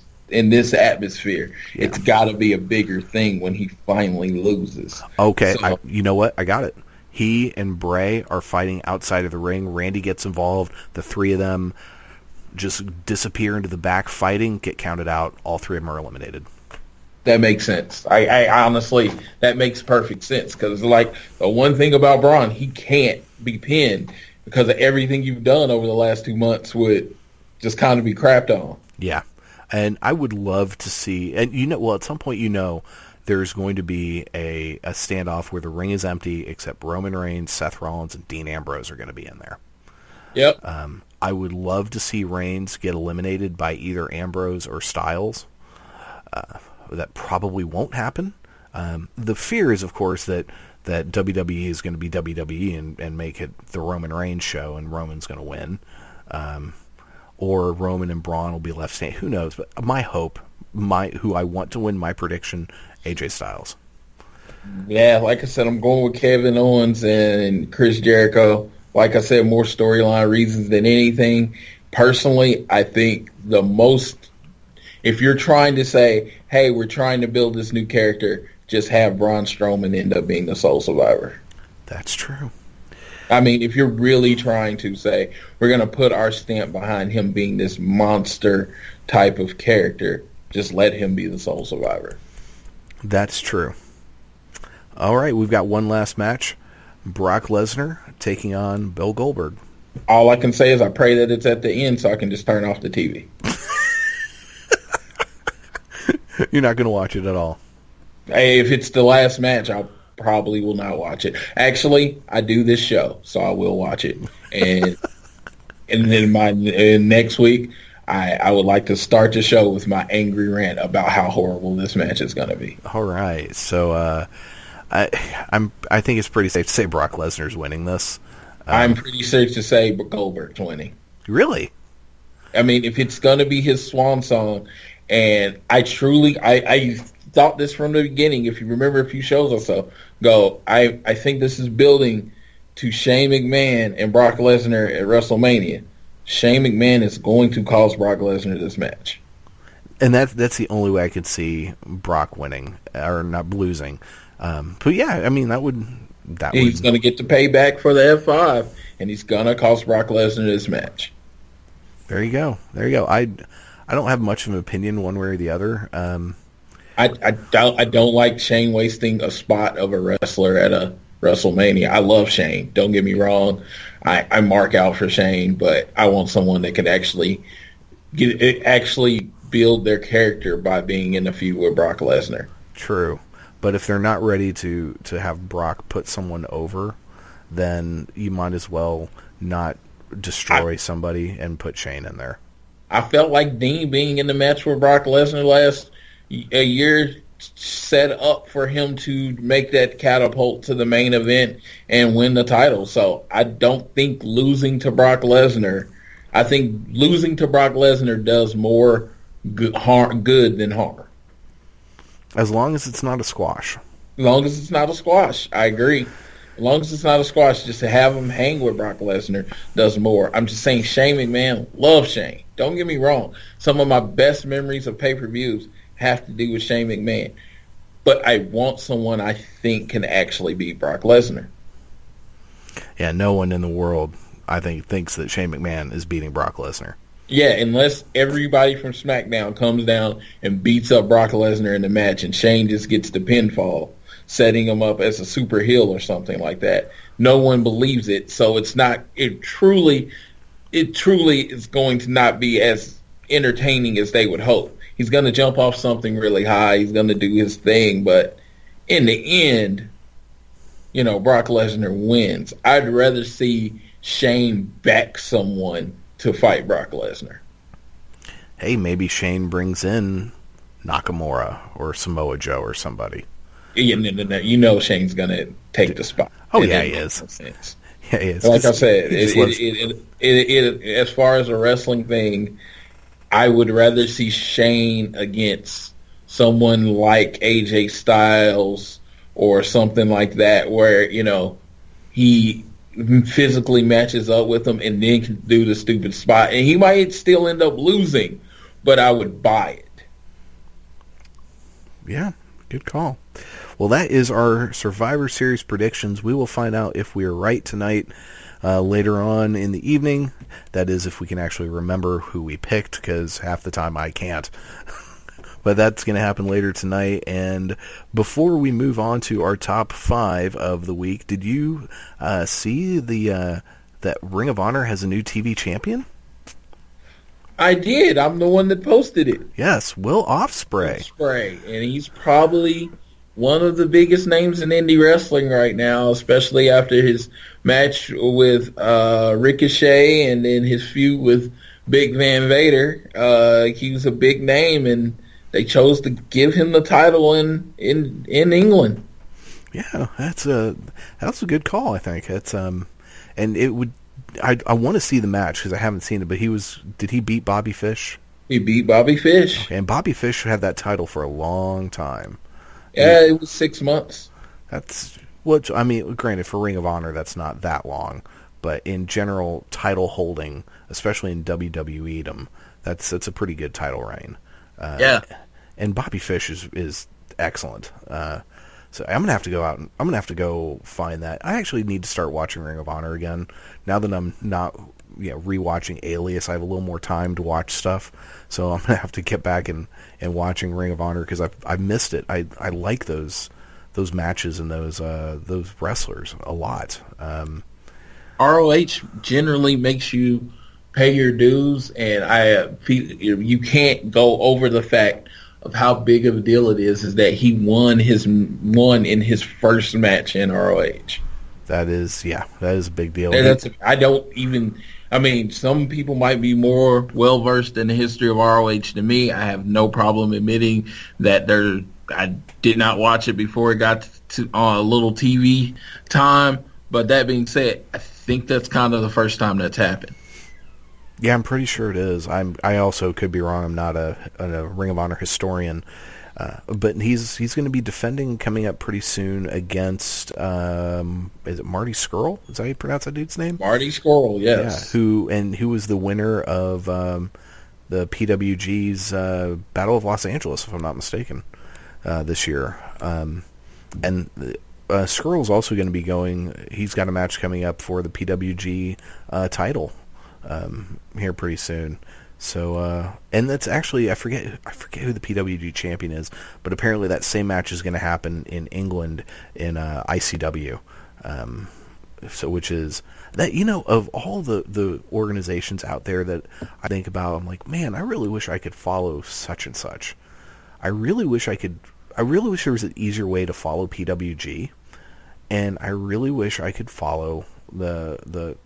Speaker 5: atmosphere. Yeah. It's got to be a bigger thing when he finally loses.
Speaker 4: Okay, so, you know what? I got it. He and Bray are fighting outside of the ring. Randy gets involved. The three of them just disappear into the back fighting, get counted out. All three of them are eliminated.
Speaker 5: That makes sense. I honestly, that makes perfect sense, because like the one thing about Braun, he can't be pinned because of everything you've done over the last 2 months would just kind of be crapped on.
Speaker 4: Yeah. And I would love to see, and at some point, there's going to be a standoff where the ring is empty except Roman Reigns, Seth Rollins, and Dean Ambrose are going to be in there.
Speaker 5: Yep.
Speaker 4: I would love to see Reigns get eliminated by either Ambrose or Styles. That probably won't happen. The fear is, of course, that WWE is going to be WWE and make it the Roman Reigns show, and Roman's going to win. Or Roman and Braun will be left standing. Who knows? But my hope, who I want to win, my prediction, AJ Styles.
Speaker 5: Yeah, like I said, I'm going with Kevin Owens and Chris Jericho. Like I said, more storyline reasons than anything. Personally, I think the most, if you're trying to say, hey, we're trying to build this new character, just have Braun Strowman end up being the sole survivor.
Speaker 4: That's true.
Speaker 5: I mean, if you're really trying to say, we're going to put our stamp behind him being this monster type of character, just let him be the sole survivor.
Speaker 4: That's true. All right, we've got one last match. Brock Lesnar taking on Bill Goldberg.
Speaker 5: All I can say is I pray that it's at the end so I can just turn off the TV.
Speaker 4: You're not going to watch it at all?
Speaker 5: Hey, if it's the last match, I probably will not watch it. Actually, I do this show, so I will watch it. And and then next week, I would like to start the show with my angry rant about how horrible this match is going to be.
Speaker 4: All right. So I think it's pretty safe to say Brock Lesnar's winning this.
Speaker 5: I'm pretty safe to say Goldberg's winning.
Speaker 4: Really?
Speaker 5: I mean, if it's going to be his swan song, and I thought this from the beginning, if you remember a few shows or so ago, I think this is building to Shane McMahon and Brock Lesnar at WrestleMania. Shane McMahon is going to cost Brock Lesnar this match.
Speaker 4: And that's the only way I could see Brock winning, or not losing. But yeah, I mean, he's going to get the payback for the F5, and he's going to cost Brock Lesnar this match. There you go. I don't have much of an opinion one way or the other.
Speaker 5: I don't like Shane wasting a spot of a wrestler at a WrestleMania. I love Shane. Don't get me wrong. I mark out for Shane, but I want someone that can actually build their character by being in a feud with Brock Lesnar.
Speaker 4: True. But if they're not ready to have Brock put someone over, then you might as well not destroy somebody and put Shane in there.
Speaker 5: I felt like Dean being in the match with Brock Lesnar last year set up for him to make that catapult to the main event and win the title. So I don't think losing to Brock Lesnar, I think losing to Brock Lesnar does more good than harm.
Speaker 4: As long as it's not a squash.
Speaker 5: As long as it's not a squash, I agree. As long as it's not a squash, just to have him hang with Brock Lesnar does more. I'm just saying Shane McMahon, love Shane. Don't get me wrong. Some of my best memories of pay-per-views have to do with Shane McMahon. But I want someone I think can actually beat Brock Lesnar.
Speaker 4: Yeah, no one in the world, I think, thinks that Shane McMahon is beating Brock Lesnar.
Speaker 5: Yeah, unless everybody from SmackDown comes down and beats up Brock Lesnar in the match and Shane just gets the pinfall, setting him up as a super heel or something like that. No one believes it, so it truly is going to not be as entertaining as they would hope. He's going to jump off something really high. He's going to do his thing, but in the end, Brock Lesnar wins. I'd rather see Shane back someone to fight Brock Lesnar.
Speaker 4: Hey, maybe Shane brings in Nakamura or Samoa Joe or somebody.
Speaker 5: Yeah, no, Shane's going to take the spot.
Speaker 4: Oh, yeah, he is. Yeah, he is.
Speaker 5: Like I said, as far as a wrestling thing, I would rather see Shane against someone like AJ Styles or something like that where, he physically matches up with him and then can do the stupid spot. And he might still end up losing, but I would buy it.
Speaker 4: Yeah, good call. Well, that is our Survivor Series predictions. We will find out if we are right tonight later on in the evening. That is, if we can actually remember who we picked, because half the time I can't. But that's going to happen later tonight. And before we move on to our top 5 of the week, did you see that Ring of Honor has a new TV champion?
Speaker 5: I did. I'm the one that posted it.
Speaker 4: Yes, Will Ospreay.
Speaker 5: And he's probably one of the biggest names in indie wrestling right now, especially after his match with Ricochet and then his feud with Big Van Vader. He was a big name, and they chose to give him the title in England.
Speaker 4: Yeah, that's a good call. I think it's and it would. I want to see the match because I haven't seen it. But did he beat Bobby Fish?
Speaker 5: He beat Bobby Fish.
Speaker 4: Okay, and Bobby Fish had that title for a long time.
Speaker 5: Yeah, it was 6 months.
Speaker 4: That's what I mean. Granted, for Ring of Honor, that's not that long. But in general, title holding, especially in WWE, that's a pretty good title reign.
Speaker 5: Yeah.
Speaker 4: And Bobby Fish is excellent. So I'm gonna have to go out and I'm gonna have to go find that. I actually need to start watching Ring of Honor again now that I'm not rewatching Alias. I have a little more time to watch stuff, so I'm gonna have to get back and watching Ring of Honor because I missed it. I like those matches and those wrestlers a lot.
Speaker 5: ROH generally makes you pay your dues, and you can't go over the fact of how big of a deal it is that he won in his first match in ROH.
Speaker 4: That is a big deal.
Speaker 5: Some people might be more well versed in the history of ROH than me. I have no problem admitting that I did not watch it before it got to a little TV time. But that being said, I think that's kind of the first time that's happened.
Speaker 4: Yeah, I'm pretty sure it is. I also could be wrong. I'm not a Ring of Honor historian, but he's going to be defending coming up pretty soon against is it Marty Scurll? Is that how you pronounce that dude's name?
Speaker 5: Marty Scurll, yes.
Speaker 4: Yeah, who was the winner of the PWG's Battle of Los Angeles, if I'm not mistaken, this year. And Scurll's also going to be going. He's got a match coming up for the PWG title. Here pretty soon. So and that's actually I forget who the PWG champion is, but apparently that same match is going to happen in England in ICW. So, which is that, of all the organizations out there that I think about, I'm like, man, I really wish I could follow such and such. I really wish there was an easier way to follow PWG, and I really wish I could follow that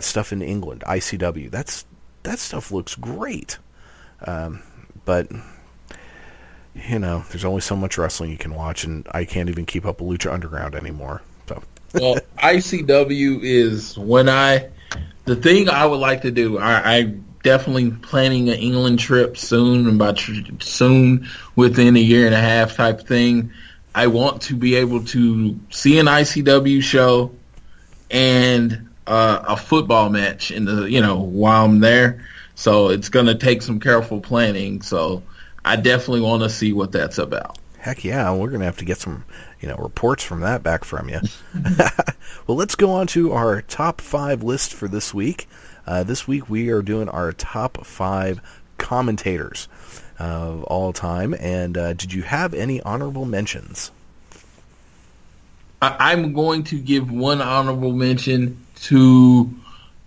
Speaker 4: stuff in England, ICW. That stuff looks great. But there's only so much wrestling you can watch, and I can't even keep up with Lucha Underground anymore. So.
Speaker 5: Well, ICW is the thing I would like to do. I definitely planning an England trip soon, and soon within a year and a half type thing. I want to be able to see an ICW show and a football match while I'm there. So it's going to take some careful planning. So I definitely want to see what that's about.
Speaker 4: Heck yeah, we're going to have to get some reports from that back from you. Well, let's go on to our top 5 list for this week. This week we are doing our top 5 commentators of all time. And did you have any honorable mentions?
Speaker 5: I'm going to give one honorable mention to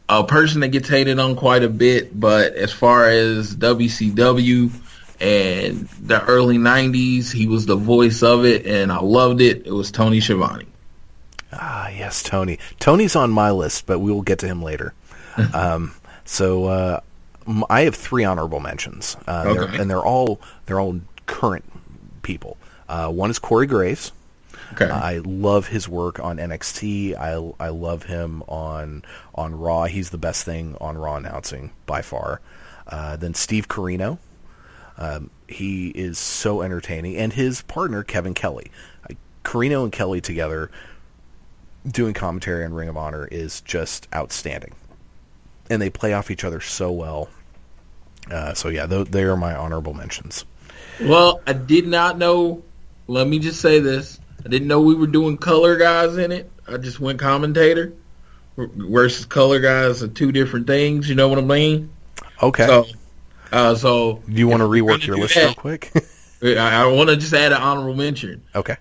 Speaker 5: a person that gets hated on quite a bit, but as far as WCW and the early 90s, he was the voice of it, and I loved it. It was Tony Schiavone.
Speaker 4: Ah, yes, Tony. Tony's on my list, but we will get to him later. So I have 3 honorable mentions,
Speaker 5: Okay.
Speaker 4: they're all current people. One is Corey Graves.
Speaker 5: Okay.
Speaker 4: I love his work on NXT. I love him on Raw. He's the best thing on Raw announcing by far. Then Steve Corino. He is so entertaining. And his partner, Kevin Kelly. Corino and Kelly together doing commentary on Ring of Honor is just outstanding. And they play off each other so well. So yeah, they are my honorable mentions.
Speaker 5: Well, I did not know, let me just say this, I didn't know we were doing color guys in it. I just went commentator versus color guys are 2 different things. You know what I mean?
Speaker 4: Okay.
Speaker 5: So
Speaker 4: do you want to rework your list real quick?
Speaker 5: I want to just add an honorable mention.
Speaker 4: Okay.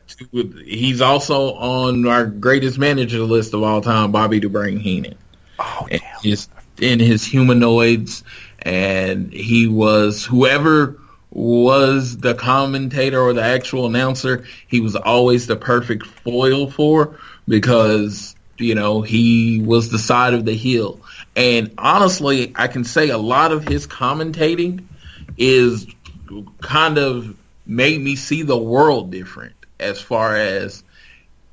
Speaker 5: He's also on our greatest manager list of all time, Bobby the Brain Heenan.
Speaker 4: Oh,
Speaker 5: and
Speaker 4: damn.
Speaker 5: in his humanoids, and he was whoever was the commentator or the actual announcer, he was always the perfect foil for, because he was the side of the heel. And honestly, I can say a lot of his commentating is kind of made me see the world different, as far as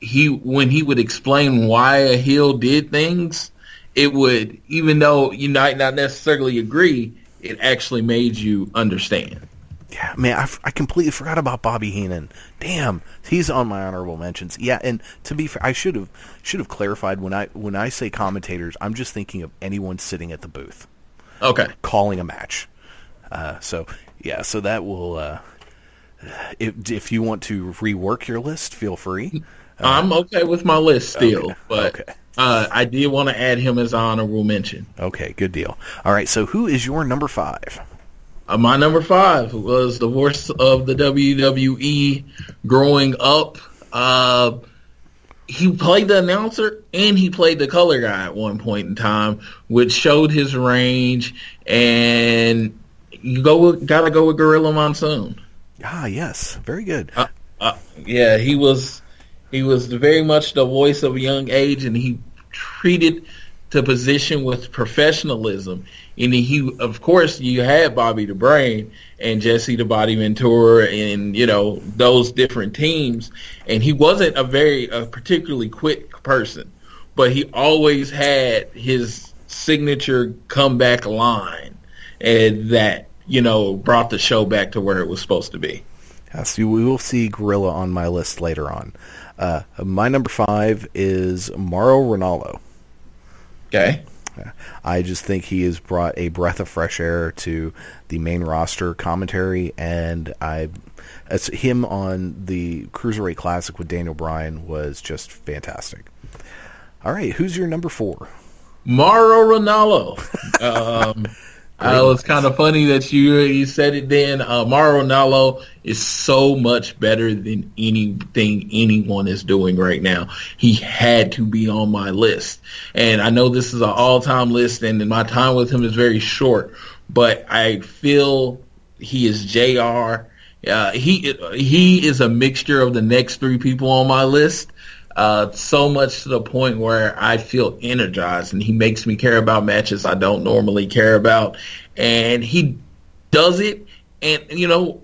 Speaker 5: when he would explain why a heel did things, it would, even though you might not necessarily agree, it actually made you understand.
Speaker 4: Yeah, man, I completely forgot about Bobby Heenan. Damn, he's on my honorable mentions. Yeah, and to be fair, I should have clarified when I say commentators, I'm just thinking of anyone sitting at the booth.
Speaker 5: Okay.
Speaker 4: Calling a match. So that will. If you want to rework your list, feel free.
Speaker 5: I'm okay with my list still,
Speaker 4: okay,
Speaker 5: but
Speaker 4: okay.
Speaker 5: I did want to add him as an honorable mention.
Speaker 4: Okay, good deal. All right, so who is your number 5?
Speaker 5: My number 5 was the voice of the WWE growing up. He played the announcer and he played the color guy at one point in time, which showed his range. And gotta go with Gorilla Monsoon.
Speaker 4: Ah, yes, very good.
Speaker 5: Yeah, he was very much the voice of a young age, and he treated the position with professionalism. And he, of course, you had Bobby the Brain and Jesse the Body Ventura and, those different teams. And he wasn't a particularly quick person, but he always had his signature comeback line, and that, brought the show back to where it was supposed to be.
Speaker 4: Yes, we will see Gorilla on my list later on. My number 5 is Mauro Ranallo.
Speaker 5: Okay.
Speaker 4: I just think he has brought a breath of fresh air to the main roster commentary, and it's him on the Cruiserweight Classic with Daniel Bryan was just fantastic. All right, who's your number 4?
Speaker 5: Mauro Ranallo. It's kind of funny that you said it then. Mauro Ranallo is so much better than anything anyone is doing right now. He had to be on my list. And I know this is an all-time list, and my time with him is very short, but I feel he is JR. He is a mixture of the next three people on my list. So much to the point where I feel energized, and he makes me care about matches I don't normally care about. And he does it, and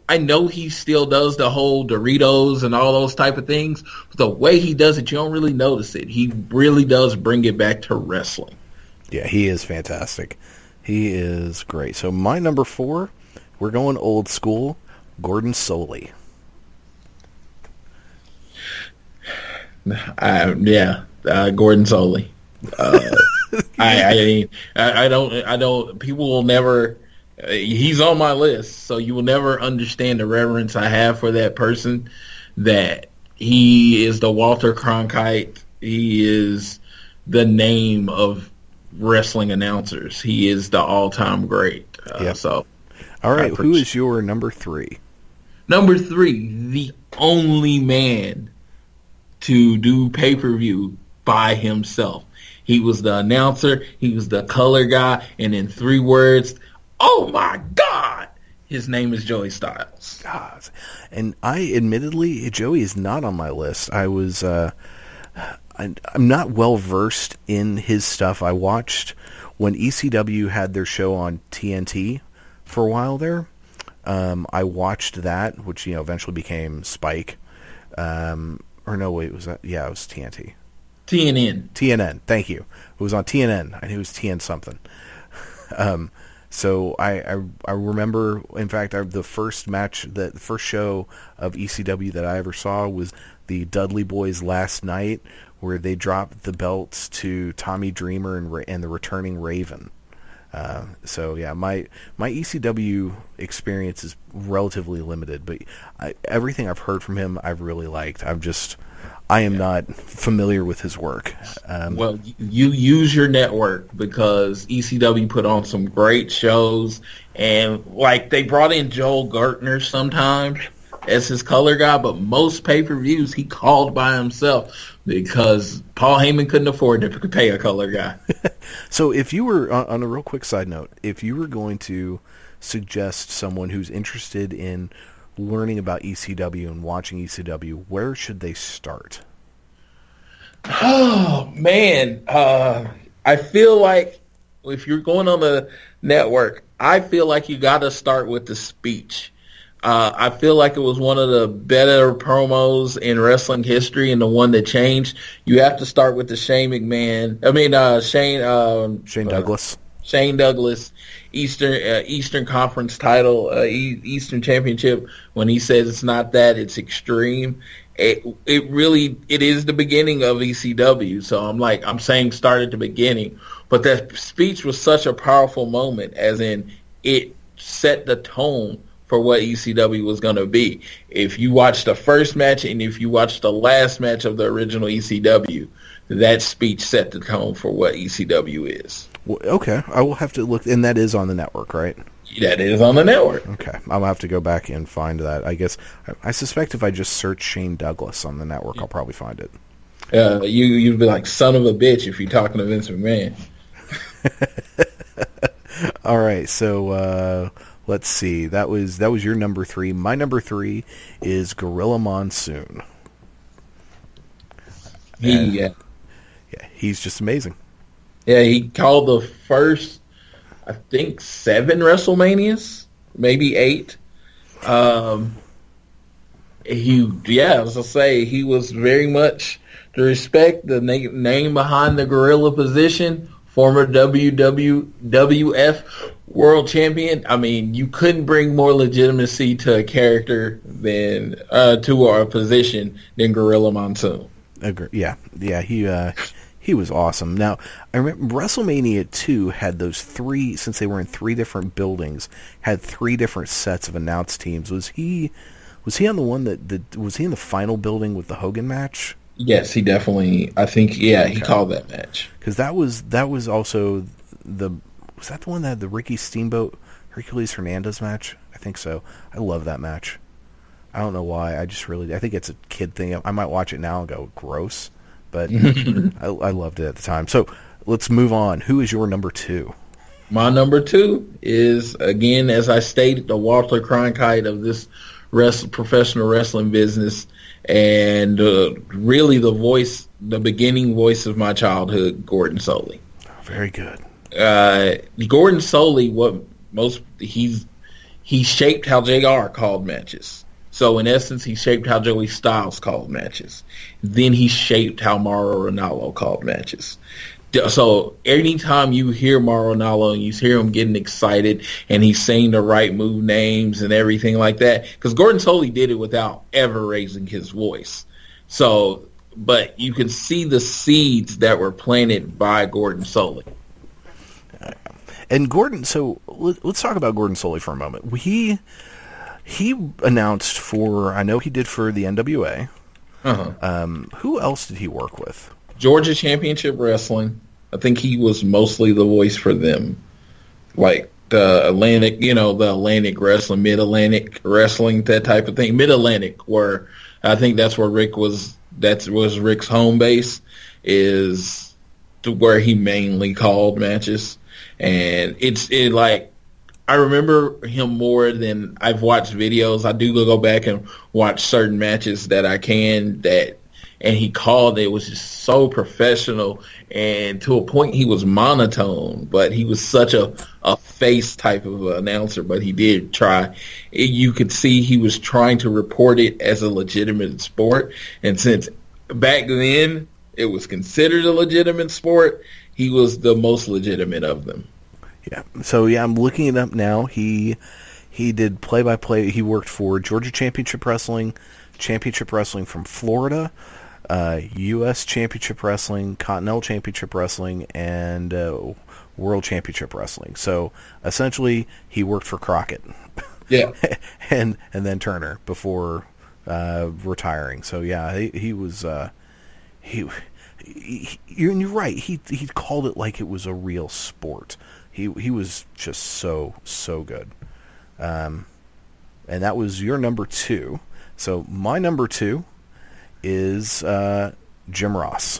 Speaker 5: I know he still does the whole Doritos and all those type of things, but the way he does it, you don't really notice it. He really does bring it back to wrestling.
Speaker 4: Yeah, he is fantastic. He is great. So my number 4, we're going old school, Gordon Solie.
Speaker 5: Gordon Solie. I don't. People will never. He's on my list, so you will never understand the reverence I have for that person. That he is the Walter Cronkite. He is the name of wrestling announcers. He is the all-time great. So,
Speaker 4: all right, who is your number 3?
Speaker 5: Number 3, the only man to do pay-per-view by himself. He was the announcer, he was the color guy, and in 3 words, oh my God, his name is Joey Styles.
Speaker 4: God. And admittedly, Joey is not on my list. I'm not well versed in his stuff. I watched when ECW had their show on TNT for a while there. I watched that, which eventually became Spike. Or no, wait, was that? Yeah, it was TNT. TNN, thank you. It was on TNN. I knew it was TN something. So I remember, in fact, the first show of ECW that I ever saw was the Dudley Boys Last Night, where they dropped the belts to Tommy Dreamer and the returning Raven. So yeah, my ECW experience is relatively limited, but everything I've heard from him, I've really liked. I am not familiar with his work.
Speaker 5: Well, you use your network, because ECW put on some great shows, and like they brought in Joel Gertner sometimes as his color guy, but most pay-per-views he called by himself because Paul Heyman couldn't afford to pay a color guy.
Speaker 4: So if you were, on a real quick side note, if you were going to suggest someone who's interested in learning about ECW and watching ECW, where should they start?
Speaker 5: Oh, man. I feel like if you're going on the network, I feel like you got to start with the speech. I feel like it was one of the better promos in wrestling history, and the one that changed. You have to start with the Shane Douglas. Shane Douglas, Eastern Conference title, Eastern Championship. When he says it's not that, it's Extreme. It is the beginning of ECW. So I'm saying start at the beginning. But that speech was such a powerful moment, as in it set the tone for what ECW was going to be. If you watch the first match and if you watch the last match of the original ECW, that speech set the tone for what ECW is.
Speaker 4: Well, okay, I will have to look, and that is on the network, right?
Speaker 5: That is on the network.
Speaker 4: Okay, I'll have to go back and find that. I guess I suspect if I just search Shane Douglas on the network, I'll probably find it.
Speaker 5: You'd be like, son of a bitch, if you're talking to Vince McMahon.
Speaker 4: All right, so let's see. That was your number 3. My number 3 is Gorilla Monsoon. Yeah, he's just amazing.
Speaker 5: Yeah, he called the first, I think, 7 WrestleManias, maybe 8. I was gonna say he was very much to respect the name behind the gorilla position. Former WWF World Champion. I mean, you couldn't bring more legitimacy to a character than to a position than Gorilla Monsoon.
Speaker 4: Yeah, he was awesome. Now, I remember WrestleMania 2 had those 3, since they were in 3 different buildings, had 3 different sets of announced teams. Was he on the one was he in the final building with the Hogan match?
Speaker 5: Yes, he definitely. I think, he called that match,
Speaker 4: because that was also was that the one that had the Ricky Steamboat Hercules Hernandez match? I think so. I love that match. I don't know why. I think it's a kid thing. I might watch it now and go, gross. But I loved it at the time. So let's move on. Who is your number 2?
Speaker 5: My number 2 is, again, as I stated, the Walter Cronkite of this professional wrestling business, and really the beginning voice of my childhood, Gordon Solie.
Speaker 4: Very good.
Speaker 5: Gordon Solie, he shaped how JR called matches. So in essence, he shaped how Joey Styles called matches. Then he shaped how Mauro Ranallo called matches. So anytime you hear Mauro Ranallo and you hear him getting excited and he's saying the right move names and everything like that, because Gordon Solie did it without ever raising his voice. So, but you can see the seeds that were planted by Gordon Solie.
Speaker 4: And Gordon, so let's talk about Gordon Solie for a moment. He announced I know he did for the NWA. Who else did he work with?
Speaker 5: Georgia Championship Wrestling. I think he was mostly the voice for them. Like the Atlantic Wrestling, Mid-Atlantic Wrestling, that type of thing. Mid-Atlantic, where I think that's where that was Rick's home base, is to where he mainly called matches. And I remember him more than I've watched videos. I do go back and watch certain matches that I can, and he called. It was just so professional, and to a point he was monotone, but he was such a face type of announcer, but he did try. You could see he was trying to report it as a legitimate sport, and since back then it was considered a legitimate sport, he was the most legitimate of them.
Speaker 4: Yeah. So yeah, I'm looking it up now. He did play-by-play. He worked for Georgia Championship Wrestling from Florida, U.S. Championship Wrestling, Continental Championship Wrestling, and World Championship Wrestling. So essentially, he worked for Crockett.
Speaker 5: Yeah.
Speaker 4: and then Turner before retiring. So yeah, he was you're right. He called it like it was a real sport. He was just so good. And that was your number 2. So my number 2 is Jim Ross.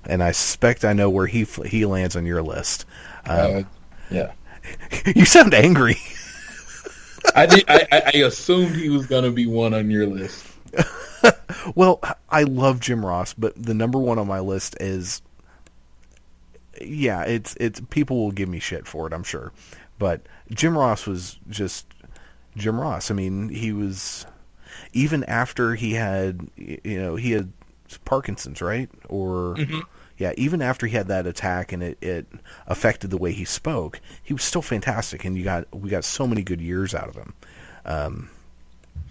Speaker 4: And I suspect I know where he lands on your list.
Speaker 5: Yeah.
Speaker 4: You sound angry.
Speaker 5: I assumed he was going to be one on your list.
Speaker 4: Well, I love Jim Ross, but the number 1 on my list is, yeah, it's people will give me shit for it, I'm sure. But Jim Ross was just Jim Ross. I mean, he was, even after he had Parkinson's, right? Or yeah, even after he had that attack and it affected the way he spoke, he was still fantastic, and we got so many good years out of him.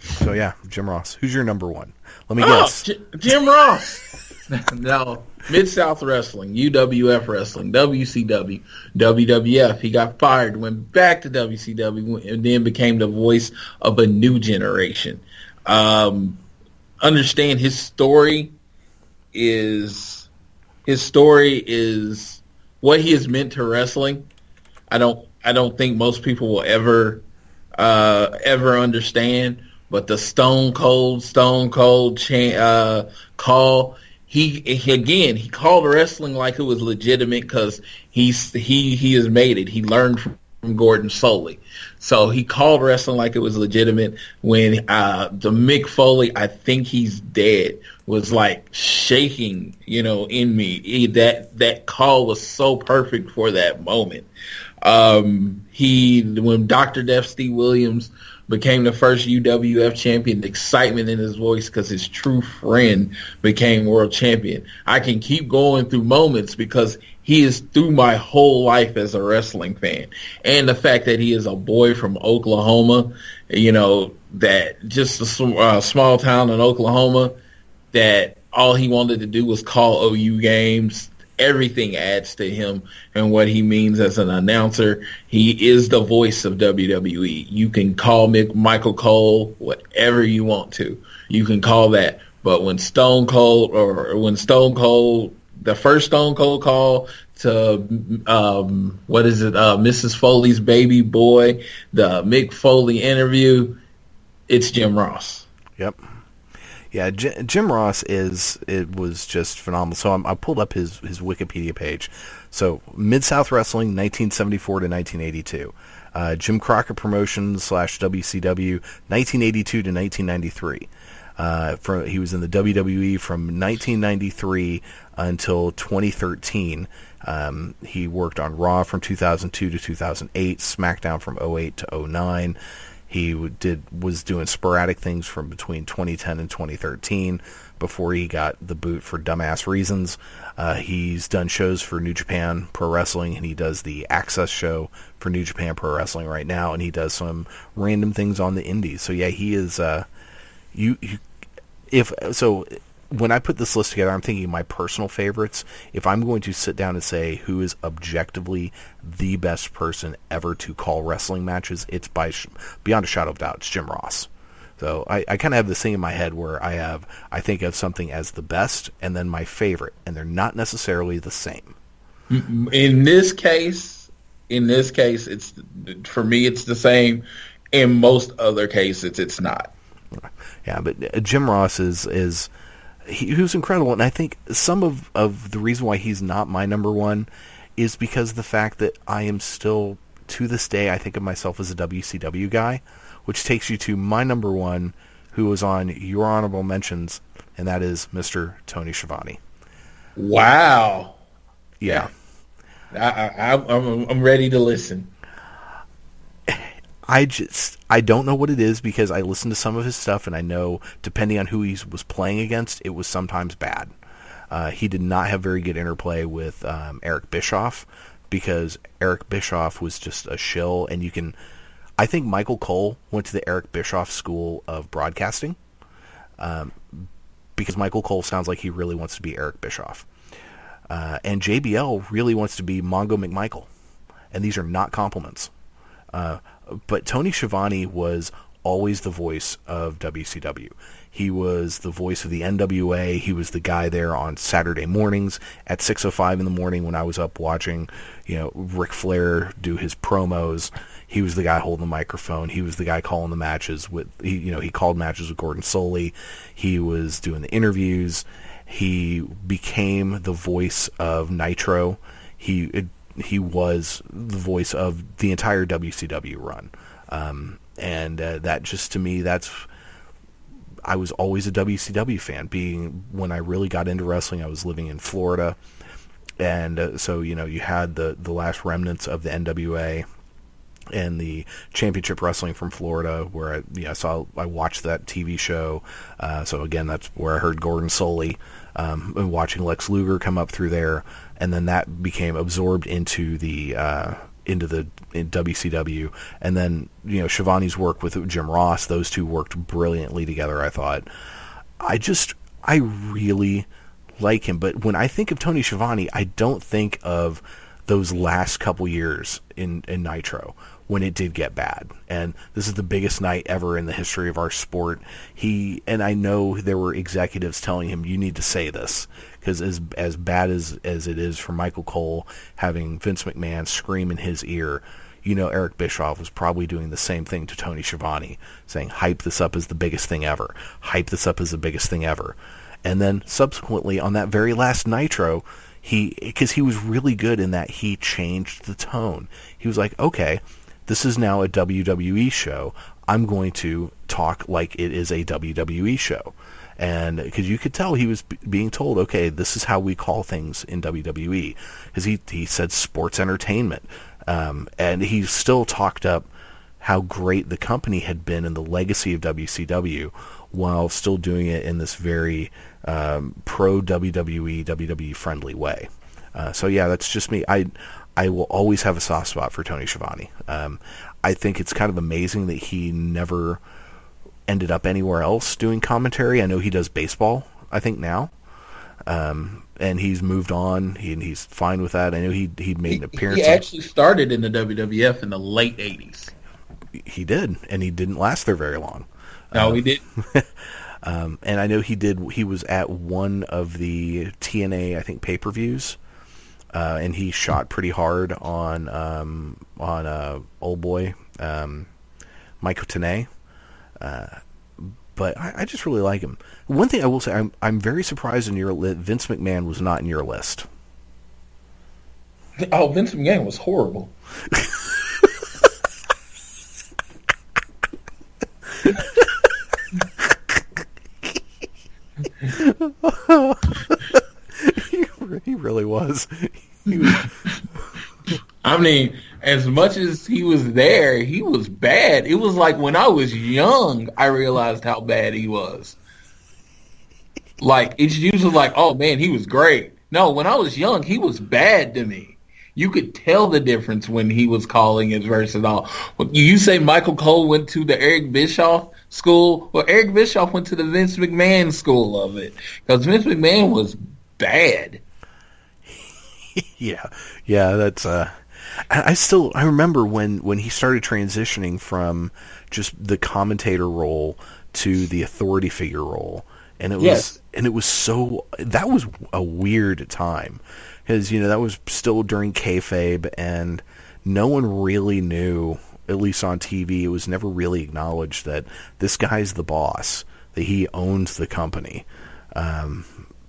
Speaker 4: So yeah, Jim Ross. Who's your number 1? Let me guess.
Speaker 5: Jim Ross. No, Mid-South Wrestling, UWF Wrestling, WCW, WWF. He got fired, went back to WCW, and then became the voice of a new generation. Understand his story is what he has meant to wrestling. I don't think most people will ever understand. But the Stone Cold call, he called wrestling like it was legitimate because he has made it. He learned from Gordon Solie. So he called wrestling like it was legitimate when the Mick Foley, I think he's dead, was like shaking, in me. That call was so perfect for that moment. When Dr. Death Steve Williams became the first UWF champion, the excitement in his voice because his true friend became world champion. I can keep going through moments because he is through my whole life as a wrestling fan. And the fact that he is a boy from Oklahoma, that just a small town in Oklahoma, that all he wanted to do was call OU games. Everything adds to him and what he means as an announcer. He is the voice of WWE. You can call Michael Cole whatever you want to. You can call that. But when Stone Cold the first Stone Cold call to what is it? Mrs. Foley's baby boy, the Mick Foley interview. It's Jim Ross.
Speaker 4: Yep. Yeah, Jim Ross was just phenomenal. So I pulled up his Wikipedia page. So Mid-South Wrestling, 1974 to 1982. Jim Crockett Promotions / WCW, 1982 to 1993. He was in the WWE from 1993 until 2013. He worked on Raw from 2002 to 2008, SmackDown from 2008 to 2009. He was doing sporadic things from between 2010 and 2013 before he got the boot for dumbass reasons. He's done shows for New Japan Pro Wrestling, and he does the Access show for New Japan Pro Wrestling right now, and he does some random things on the indies. So yeah, he is. When I put this list together, I'm thinking my personal favorites. If I'm going to sit down and say who is objectively the best person ever to call wrestling matches, it's beyond a shadow of doubt, it's Jim Ross. So I kind of have this thing in my head where I think of something as the best and then my favorite, and they're not necessarily the same.
Speaker 5: In this case, it's for me, it's the same. In most other cases, it's not.
Speaker 4: Yeah, but Jim Ross is he was incredible, and I think some of the reason why he's not my number one is because of the fact that I am still, to this day, I think of myself as a WCW guy, which takes you to my number one, who was on your honorable mentions, and that is Mr. Tony Schiavone.
Speaker 5: Wow.
Speaker 4: Yeah.
Speaker 5: I'm ready to listen.
Speaker 4: I don't know what it is, because I listened to some of his stuff, and I know, depending on who he was playing against, it was sometimes bad. He did not have very good interplay with Eric Bischoff, because Eric Bischoff was just a shill, and I think Michael Cole went to the Eric Bischoff School of Broadcasting, because Michael Cole sounds like he really wants to be Eric Bischoff. And JBL really wants to be Mongo McMichael, and these are not compliments. But Tony Schiavone was always the voice of WCW. He was the voice of the NWA. He was the guy there on Saturday mornings at 6:05 in the morning when I was up watching, Ric Flair do his promos. He was the guy holding the microphone. He was the guy calling the matches he called matches with Gordon Soley. He was doing the interviews. He became the voice of Nitro. He was the voice of the entire WCW run. And that just, to me, I was always a WCW fan. When I really got into wrestling, I was living in Florida. And so, you had the last remnants of the NWA and the championship wrestling from Florida, where I watched that TV show. So again, that's where I heard Gordon Soley, and watching Lex Luger come up through there. And then that became absorbed into the WCW, and then Schiavone's work with Jim Ross. Those two worked brilliantly together, I thought. I really like him, but when I think of Tony Schiavone, I don't think of those last couple years in Nitro when it did get bad. And this is the biggest night ever in the history of our sport. And I know there were executives telling him, you need to say this, because as bad as it is for Michael Cole having Vince McMahon scream in his ear, Eric Bischoff was probably doing the same thing to Tony Schiavone, saying, hype this up as the biggest thing ever. Hype this up as the biggest thing ever. And then subsequently on that very last Nitro, because he was really good in that he changed the tone. He was like, okay, this is now a WWE show. I'm going to talk like it is a WWE show. And because you could tell he was being told, okay, this is how we call things in WWE. Because he said sports entertainment. And he still talked up how great the company had been and the legacy of WCW, while still doing it in this very pro-WWE, WWE-friendly way. So yeah, that's just me. I will always have a soft spot for Tony Schiavone. I think it's kind of amazing that he never ended up anywhere else doing commentary. I know he does baseball, I think, now. And he's moved on, and he's fine with that. I know he made an appearance.
Speaker 5: He actually started in the WWF in the late 80s.
Speaker 4: He did, and he didn't last there very long.
Speaker 5: No, he didn't.
Speaker 4: And I know he was at one of the TNA, I think, pay-per-views, and he shot pretty hard on old boy Michael Tenay. But I just really like him. One thing I will say, I'm very surprised Vince McMahon was not in your list.
Speaker 5: Oh, Vince McMahon was horrible.
Speaker 4: He really was.
Speaker 5: I mean, as much as he was there, he was bad. It was like when I was young, I realized how bad he was. Like, it's usually like, oh man, he was great. No, when I was young, he was bad to me. You could tell the difference when he was calling his versus all. You say Michael Cole went to the Eric Bischoff school? Well, Eric Bischoff went to the Vince McMahon school of it. Because Vince McMahon was bad.
Speaker 4: Yeah, that's I remember when he started transitioning from just the commentator role to the authority figure role, and it was a weird time, because that was still during kayfabe, and no one really knew, at least on TV, it was never really acknowledged that this guy's the boss, that he owns the company,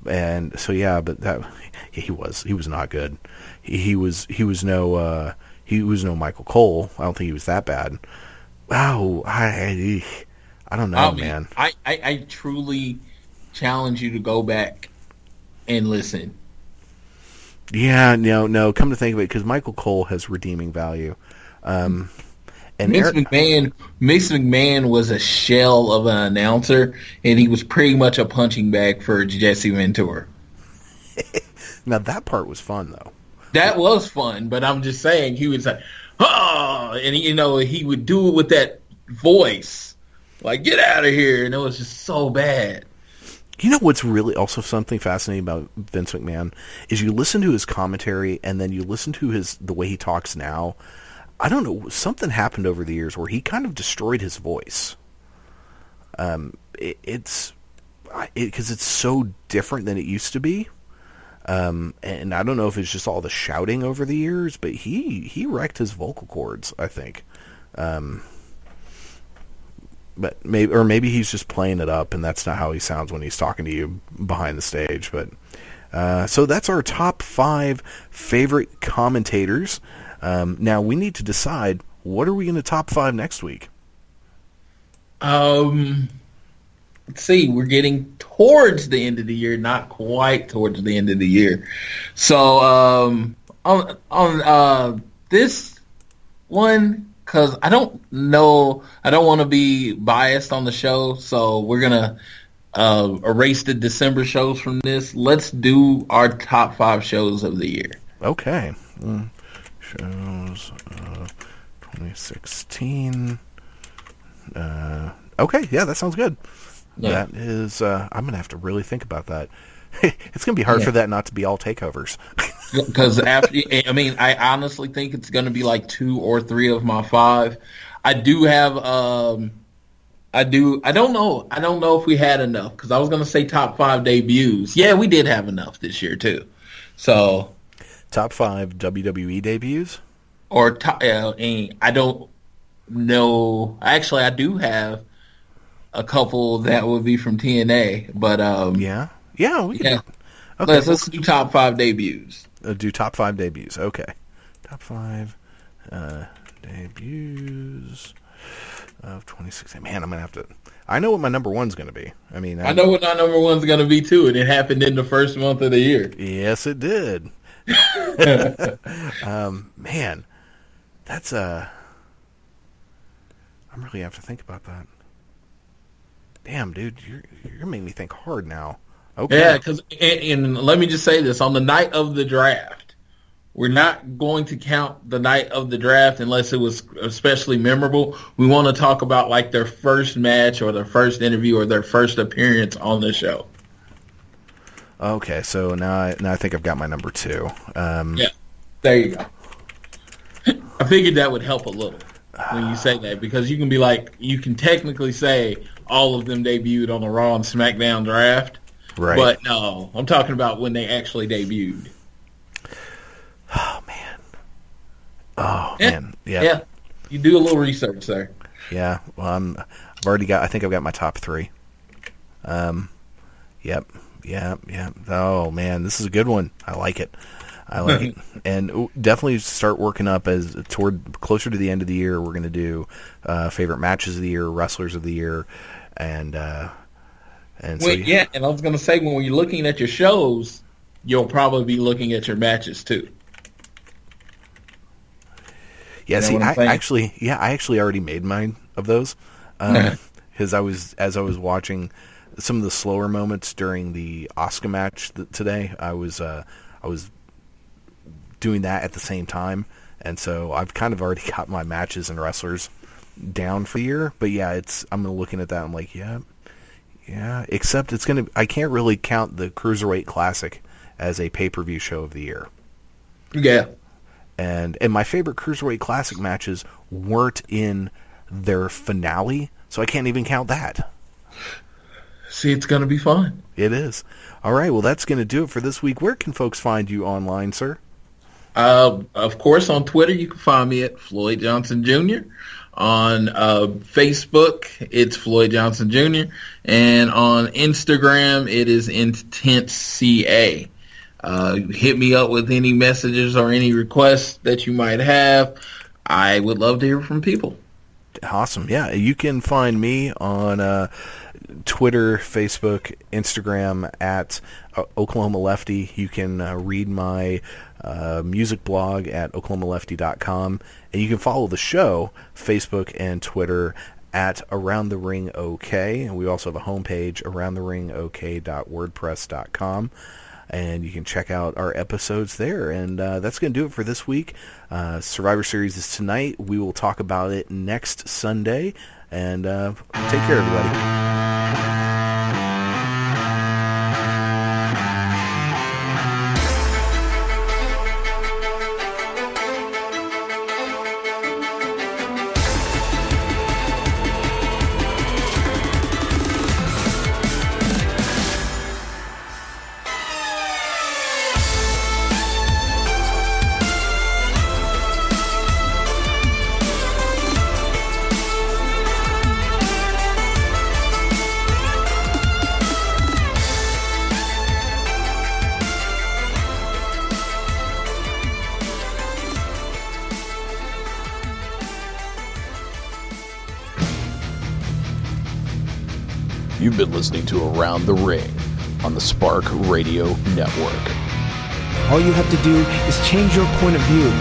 Speaker 4: and so he was not good. He was no Michael Cole. I don't think he was that bad. Wow, I don't know, man.
Speaker 5: I truly challenge you to go back and listen.
Speaker 4: Yeah, no. Come to think of it, because Michael Cole has redeeming value. And
Speaker 5: Vince McMahon was a shell of an announcer, and he was pretty much a punching bag for Jesse Ventura.
Speaker 4: Now that part was fun, though.
Speaker 5: That was fun, but I'm just saying, he was like, oh, and he would do it with that voice, like, get out of here, and it was just so bad.
Speaker 4: You know what's really also something fascinating about Vince McMahon is you listen to his commentary, and then you listen to the way he talks now. I don't know, something happened over the years where he kind of destroyed his voice. Because it's so different than it used to be. And I don't know if it's just all the shouting over the years, but he wrecked his vocal cords, I think. But maybe he's just playing it up, and that's not how he sounds when he's talking to you behind the stage. But so that's our top 5 favorite commentators. Now we need to decide, what are we going to top 5 next week?
Speaker 5: Let's see, we're getting towards the end of the year, not quite towards the end of the year. So on this one, because I don't want to be biased on the show, so we're going to erase the December shows from this. Let's do our top 5 shows of the year.
Speaker 4: Okay. Shows 2016. Okay, yeah, that sounds good. Yeah. That is, I'm going to have to really think about that. It's going to be hard for that not to be all takeovers.
Speaker 5: Because I honestly think it's going to be like 2 or 3 of my 5. I do have, I don't know if we had enough, because I was going to say top 5 debuts. Yeah, we did have enough this year too. So.
Speaker 4: Top 5 WWE debuts?
Speaker 5: Or I don't know. Actually, I do have a couple that would be from TNA, but
Speaker 4: we can.
Speaker 5: Okay, let's do top 5 debuts.
Speaker 4: Do top 5 debuts. Okay, top 5 debuts of 2016. Man, I'm gonna have to. I know what my number 1's gonna be. I know
Speaker 5: what my number 1's gonna be too, and it happened in the first month of the year.
Speaker 4: Yes, it did. Man, that's I'm really gonna have to think about that. Damn, dude, you're making me think hard now. Okay.
Speaker 5: Yeah, because and let me just say this: on the night of the draft, we're not going to count the night of the draft unless it was especially memorable. We want to talk about like their first match or their first interview or their first appearance on the show.
Speaker 4: Okay, so now I think I've got my number 2.
Speaker 5: Yeah, there you go. I figured that would help a little when you say that, because you can be like, you can technically say, all of them debuted on the Raw and SmackDown draft.
Speaker 4: Right.
Speaker 5: But no, I'm talking about when they actually debuted.
Speaker 4: Oh man.
Speaker 5: Yeah. You do a little research there.
Speaker 4: Yeah. Well, I think I've got my top 3. Yep. Oh man, this is a good one. I like it. And definitely start working up as toward closer to the end of the year. We're going to do favorite matches of the year, wrestlers of the year, and so
Speaker 5: yeah. And I was going to say, when you're looking at your shows, you'll probably be looking at your matches too.
Speaker 4: Yeah,
Speaker 5: you know
Speaker 4: see,
Speaker 5: I
Speaker 4: actually already made mine of those, because as I was watching some of the slower moments during the Asuka match today, I was doing that at the same time, and so I've kind of already got my matches and wrestlers down for the year. But yeah, I'm looking at that, I'm like, yeah. Except I can't really count the Cruiserweight Classic as a pay-per-view show of the year.
Speaker 5: Yeah.
Speaker 4: And my favorite Cruiserweight Classic matches weren't in their finale, so I can't even count that.
Speaker 5: See, it's going to be fun.
Speaker 4: It is. All right, well, that's going to do it for this week. Where can folks find you online, sir?
Speaker 5: Of course, on Twitter, you can find me at Floyd Johnson Jr. On Facebook, it's Floyd Johnson Jr. And on Instagram, it is IntenseCA. Hit me up with any messages or any requests that you might have. I would love to hear from people.
Speaker 4: Awesome. Yeah, you can find me on Twitter, Facebook, Instagram at Oklahoma Lefty. You can read my music blog at oklahomalefty.com. And you can follow the show, Facebook and Twitter, at Around the Ring OK. And we also have a homepage, aroundtheringok.wordpress.com. And you can check out our episodes there. And that's going to do it for this week. Survivor Series is tonight. We will talk about it next Sunday. And take care, everybody.
Speaker 6: You've been listening to Around the Ring on the Spark Radio Network.
Speaker 7: All you have to do is change your point of view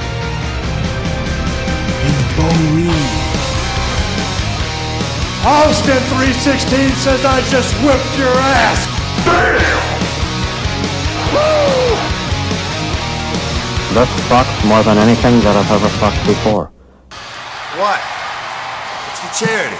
Speaker 7: and believe.
Speaker 3: Austin 316 says I just whipped your ass. Damn! Woo!
Speaker 8: That sucks more than anything that I've ever fucked before.
Speaker 2: What? It's for charity.